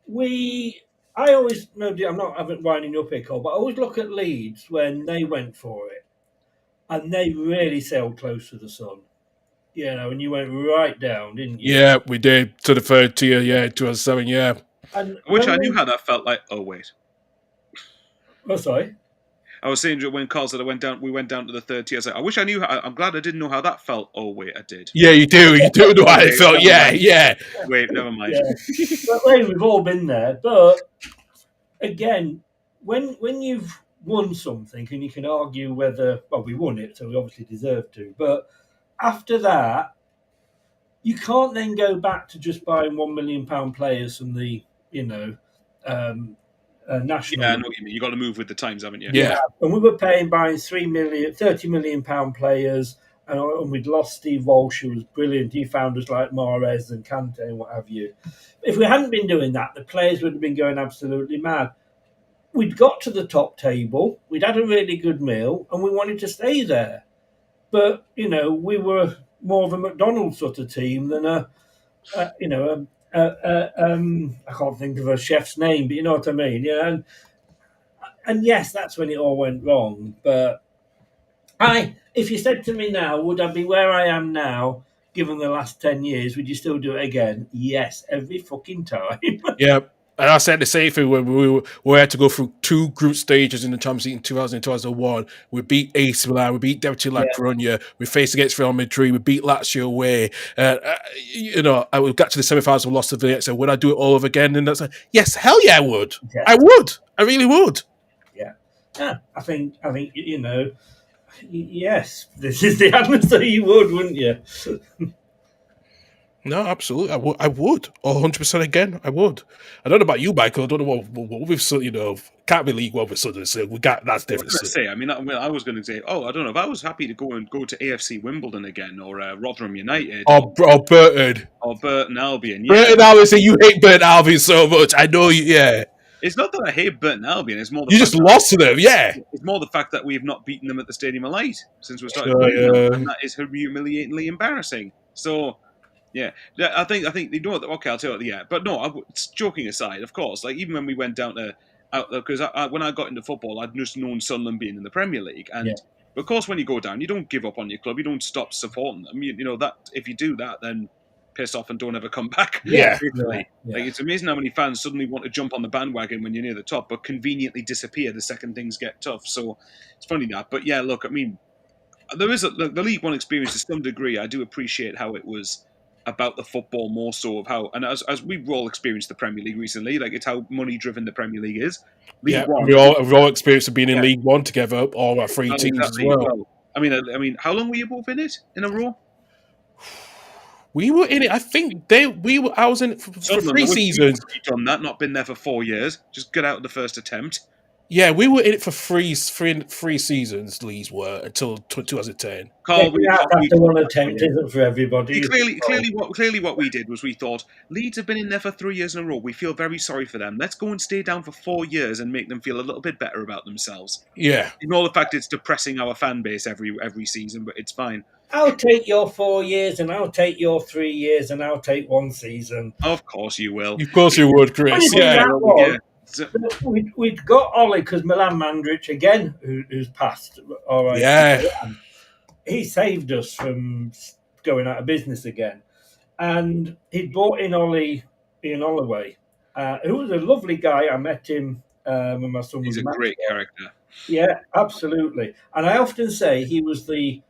I always no, I haven't winding your pickle, but I always look at Leeds when they went for it, and they really sailed close to the sun. You know, and you went right down, didn't you? Yeah, we did to the third tier. Yeah, 2007. Yeah. And I wish I knew how that felt like. Oh wait. Oh, sorry. I was saying when Carl said we went down to the third tier. I was like, I wish I knew. I'm glad I didn't know how that felt. Oh wait, I did. Yeah, you do. You do know how it felt. Yeah, yeah. Wait, never mind. Yeah. But we've all been there. But again, when you've won something, and you can argue whether we won it, so we obviously deserve to. But after that, you can't then go back to just buying £1 million players from the national. Yeah, I know what you mean. You got to move with the times, haven't you? Yeah. And we were buying £30 million players, and we'd lost Steve Walsh, who was brilliant. He found us like Mahrez and Kante and what have you. If we hadn't been doing that, the players would have been going absolutely mad. We'd got to the top table, we'd had a really good meal, and we wanted to stay there. But, we were more of a McDonald's sort of team than I can't think of a chef's name, but you know what I mean. Yeah, and yes, that's when it all went wrong. But if you said to me now, would I be where I am now, given the last 10 years, would you still do it again? Yes, every fucking time. Yeah. And I said the same thing when we had to go through 2 group stages in the Champions League in 2000 and 2001. We beat AC Milan, we beat Deportivo La Coruña, we faced against Real Madrid, we beat Lazio away. I got to the semi-finals and lost to Villa. So would I do it all over again? And that's like, yes, hell yeah, I would. Yeah. I would. I really would. Yeah. I think yes, this is the answer. You would, wouldn't you? No, absolutely. I would. 100% again, I would. I don't know about you, Michael. I don't know what we've, can't be League One with Sunderland, so we got that's different. I was going to say, I don't know if I was happy to go to AFC Wimbledon again, or Rotherham United, or Burton. Or Burton Albion. Yeah. Burton Albion, say you hate Burton Albion so much. I know you, yeah. It's not that I hate Burton Albion. It's more you just lost to them, yeah. It's more the fact that we have not beaten them at the Stadium of Light since we started playing them, and that is humiliatingly embarrassing. So, yeah, I think you know what. Okay, I'll tell you. Yeah, but no. Joking aside, of course, like even when we went down to because when I got into football, I'd just known Sunderland being in the Premier League, and of course, when you go down, you don't give up on your club. You don't stop supporting them. You know that if you do that, then piss off and don't ever come back. Yeah. Like it's amazing how many fans suddenly want to jump on the bandwagon when you're near the top, but conveniently disappear the second things get tough. So it's funny that. But yeah, look, I mean, there is the League One experience to some degree. I do appreciate how it was about the football more so of how, and as we've all experienced the Premier League recently, like it's how money driven the Premier League is. League One, we've all experienced being in League One together, all our 3 teams exactly. as well. I mean, how long were you both in it in a row? We were in it. I think I was in it for 3 seasons. Done that, not been there for 4 years. Just get out of the first attempt. Yeah, we were in it for three seasons. Leeds were until 2010. Carl, Getting out after one attempt isn't for everybody. Clearly, what we did was we thought Leeds have been in there for 3 years in a row. We feel very sorry for them. Let's go and stay down for 4 years and make them feel a little bit better about themselves. Yeah, In all the fact it's depressing our fan base every season, but it's fine. I'll take your 4 years, and I'll take your 3 years, and I'll take one season. Of course you will. of course you would, Chris. Funny thing Yeah, that was, So- we'd got Ollie because Milan Mandrich again, who's passed. All right, yeah. he saved us from going out of business again, and he'd brought in Ollie Ian Holloway, who was a lovely guy. I met him when my son was He's a great character. Yeah, absolutely. And I often say he was the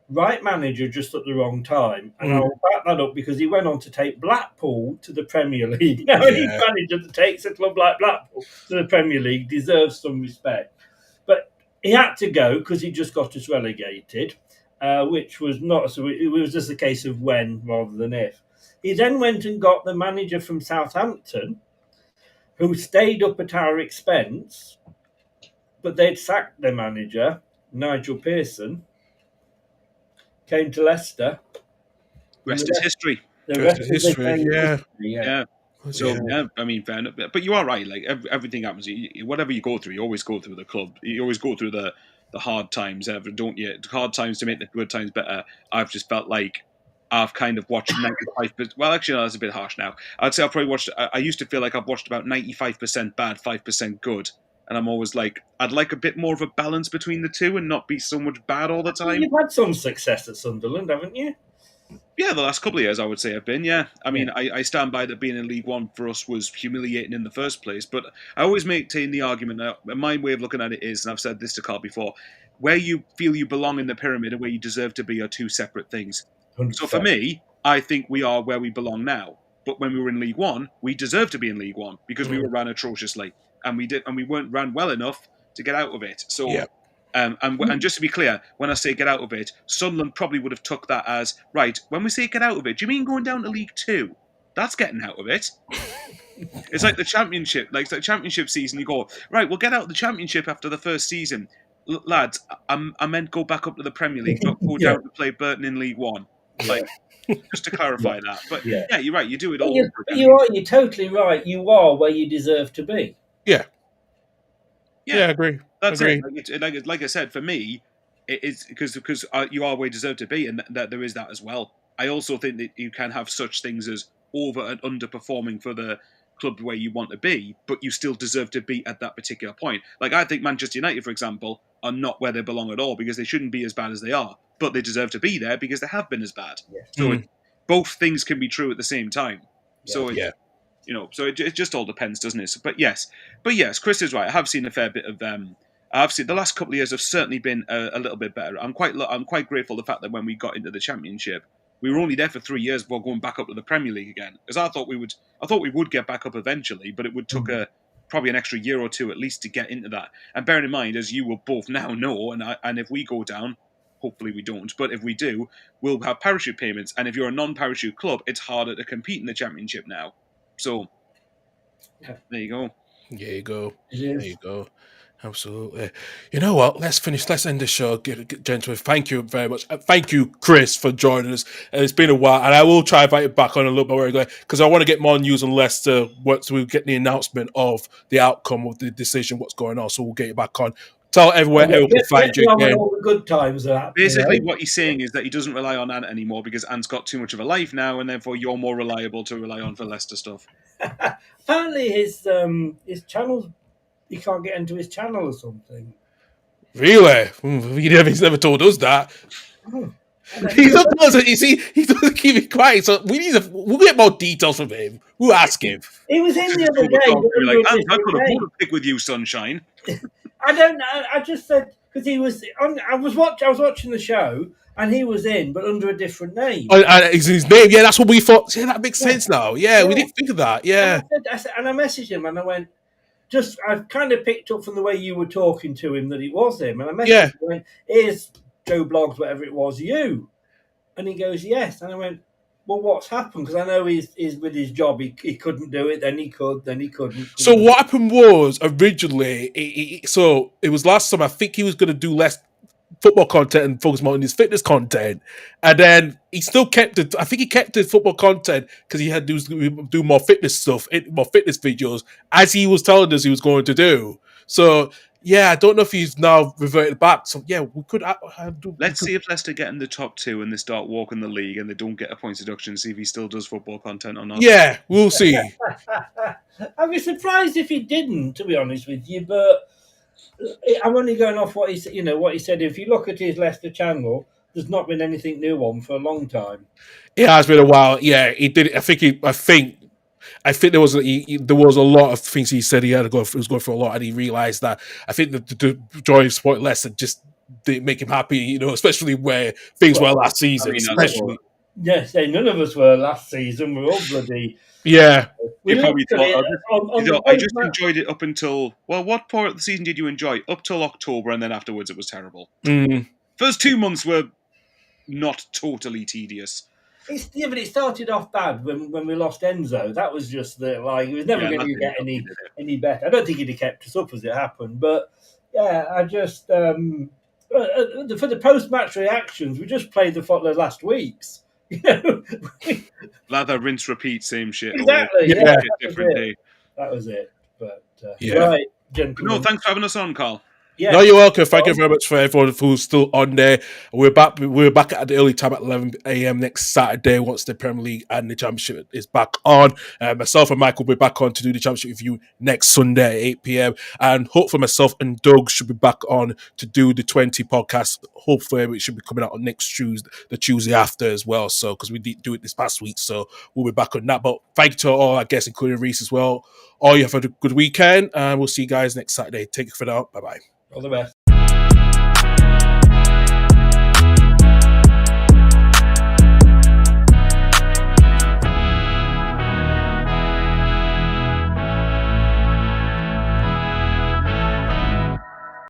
right manager just at the wrong time. And I'll back that up because he went on to take Blackpool to the Premier League. Now, any manager that takes a club like Blackpool to the Premier League deserves some respect. But he had to go because he just got us relegated, which was not so. It was just a case of when rather than if. He then went and got the manager from Southampton, who stayed up at our expense, but they'd sacked their manager, Nigel Pearson. Came to Leicester. Rest is history. The rest is history. Yeah. Yeah. So I mean, fair enough. But you are right. Like everything happens. Whatever you go through, you always go through the club. You always go through the hard times, don't you? Hard times to make the good times better. I've just felt like I've kind of watched 95%. Well, actually, no, that's a bit harsh now. I'd say I've probably watched. I used to feel like I've watched about 95% bad, 5% good. And I'm always like, I'd like a bit more of a balance between the two and not be so much bad all the time. You've had some success at Sunderland, haven't you? Yeah, the last couple of years, I would say have been, yeah. I mean, I stand by that being in League One for us was humiliating in the first place, but I always maintain the argument, my way of looking at it is, and I've said this to Carl before, where you feel you belong in the pyramid and where you deserve to be are two separate things. 100%. So for me, I think we are where we belong now. But when we were in League One, we deserved to be in League One because we were ran atrociously. And we weren't ran well enough to get out of it. So, and just to be clear, when I say get out of it, Sunderland probably would have took that as right. When we say get out of it, do you mean going down to League Two? That's getting out of it. It's like the Championship, like the Championship season. You go right. We'll get out of the Championship after the first season, lads. I meant go back up to the Premier League, not go down to play Burton in League One. Like, just to clarify that. But yeah, you're right. You do it all. You're totally right. You are where you deserve to be. Yeah, I agree. That's it. Like I said, for me, it is because you are where you deserve to be, and that there is that as well. I also think that you can have such things as over and underperforming for the club where you want to be, but you still deserve to be at that particular point. Like I think Manchester United, for example, are not where they belong at all because they shouldn't be as bad as they are, but they deserve to be there because they have been as bad. Yeah. So both things can be true at the same time. So so it just all depends, doesn't it? But yes, Chris is right. I have seen a fair bit of I've seen the last couple of years have certainly been a little bit better. I'm quite grateful the fact that when we got into the Championship, we were only there for 3 years before going back up to the Premier League again. Because I thought we would get back up eventually, but it would took probably an extra year or two at least to get into that. And bearing in mind, as you will both now know, and if we go down, hopefully we don't, but if we do, we'll have parachute payments. And if you're a non-parachute club, it's harder to compete in the Championship now. So, there you go. There you go. There you go. Absolutely. You know what? Let's finish. Let's end the show. Gentlemen, thank you very much. Thank you, Chris, for joining us. It's been a while, and I will try to invite you back on a little bit more regularly because I want to get more news on Leicester once we get the announcement of the outcome of the decision, what's going on. So we'll get you back on. Tell everyone can find you again. All the good times are happening. Basically, what he's saying is that he doesn't rely on Ant anymore because Ant's got too much of a life now, and therefore you're more reliable to rely on for Leicester stuff. Apparently, his channels, he can't get into his channel or something. Really? He's never told us that. He doesn't keep it quiet. So we'll get more details from him. We'll ask him. He was in the other day. Like, Ant, I've got a ball to pick with you, sunshine. I don't know. I just said because he was on. I was watching the show, and he was in, but under a different name. And his name, yeah, that's what we thought. Yeah, that makes sense now. Yeah, we didn't think of that. Yeah. And I messaged him, and I went, I kind of picked up from the way you were talking to him that it was him, and I messaged him, and went, "Here's Joe Bloggs, whatever it was, you," and he goes, "Yes," and I went, well, what's happened? Because I know he's with his job, he couldn't do it, then he could, then he couldn't. So what happened was originally, so it was last summer. I think he was going to do less football content and focus more on his fitness content, and then he still kept it. I think he kept the football content because he had to do more fitness stuff, more fitness videos, as he was telling us he was going to do. So yeah, I don't know if he's now reverted back. So yeah, we could. Let's see if Leicester get in the top 2 and they start walking the league and they don't get a points deduction. See if he still does football content or not. Yeah, we'll see. I'd be surprised if he didn't, to be honest with you. But I'm only going off what he said. If you look at his Leicester channel, there's not been anything new on for a long time. It has been a while. Yeah, he did. I think there was a lot of things he said he had to go. He was going through a lot, and he realized that. I think the joy of sport lesson just didn't make him happy. Especially where things were last season. Especially, yes, none of us were last season. We're all bloody. Yeah, you probably thought, I just enjoyed it up until what part of the season did you enjoy? Up till October, and then afterwards it was terrible. First 2 months were not totally tedious. But it started off bad when we lost Enzo. That was just it was never going to get any better. I don't think he'd have kept us up as it happened, but yeah, I just for the post-match reactions, we just played the last weeks. Lather, rinse, repeat, same shit. Exactly. Different day. That was it. But yeah. Right, gentlemen. No, thanks for having us on, Carl. Yeah. No, you're welcome. Thank you very much for everyone who's still on there. We're back at the early time at 11 a.m. next Saturday once the Premier League and the Championship is back on. Myself and Mike will be back on to do the Championship review next Sunday at 8 p.m. And hopefully myself and Doug should be back on to do the 20 podcast. Hopefully it should be coming out on next Tuesday, the Tuesday after as well. So, because we did do it this past week. So we'll be back on that. But thank you to all, I guess, including Reese as well. All you have a good weekend. And we'll see you guys next Saturday. Take it for now. Bye-bye. All the best.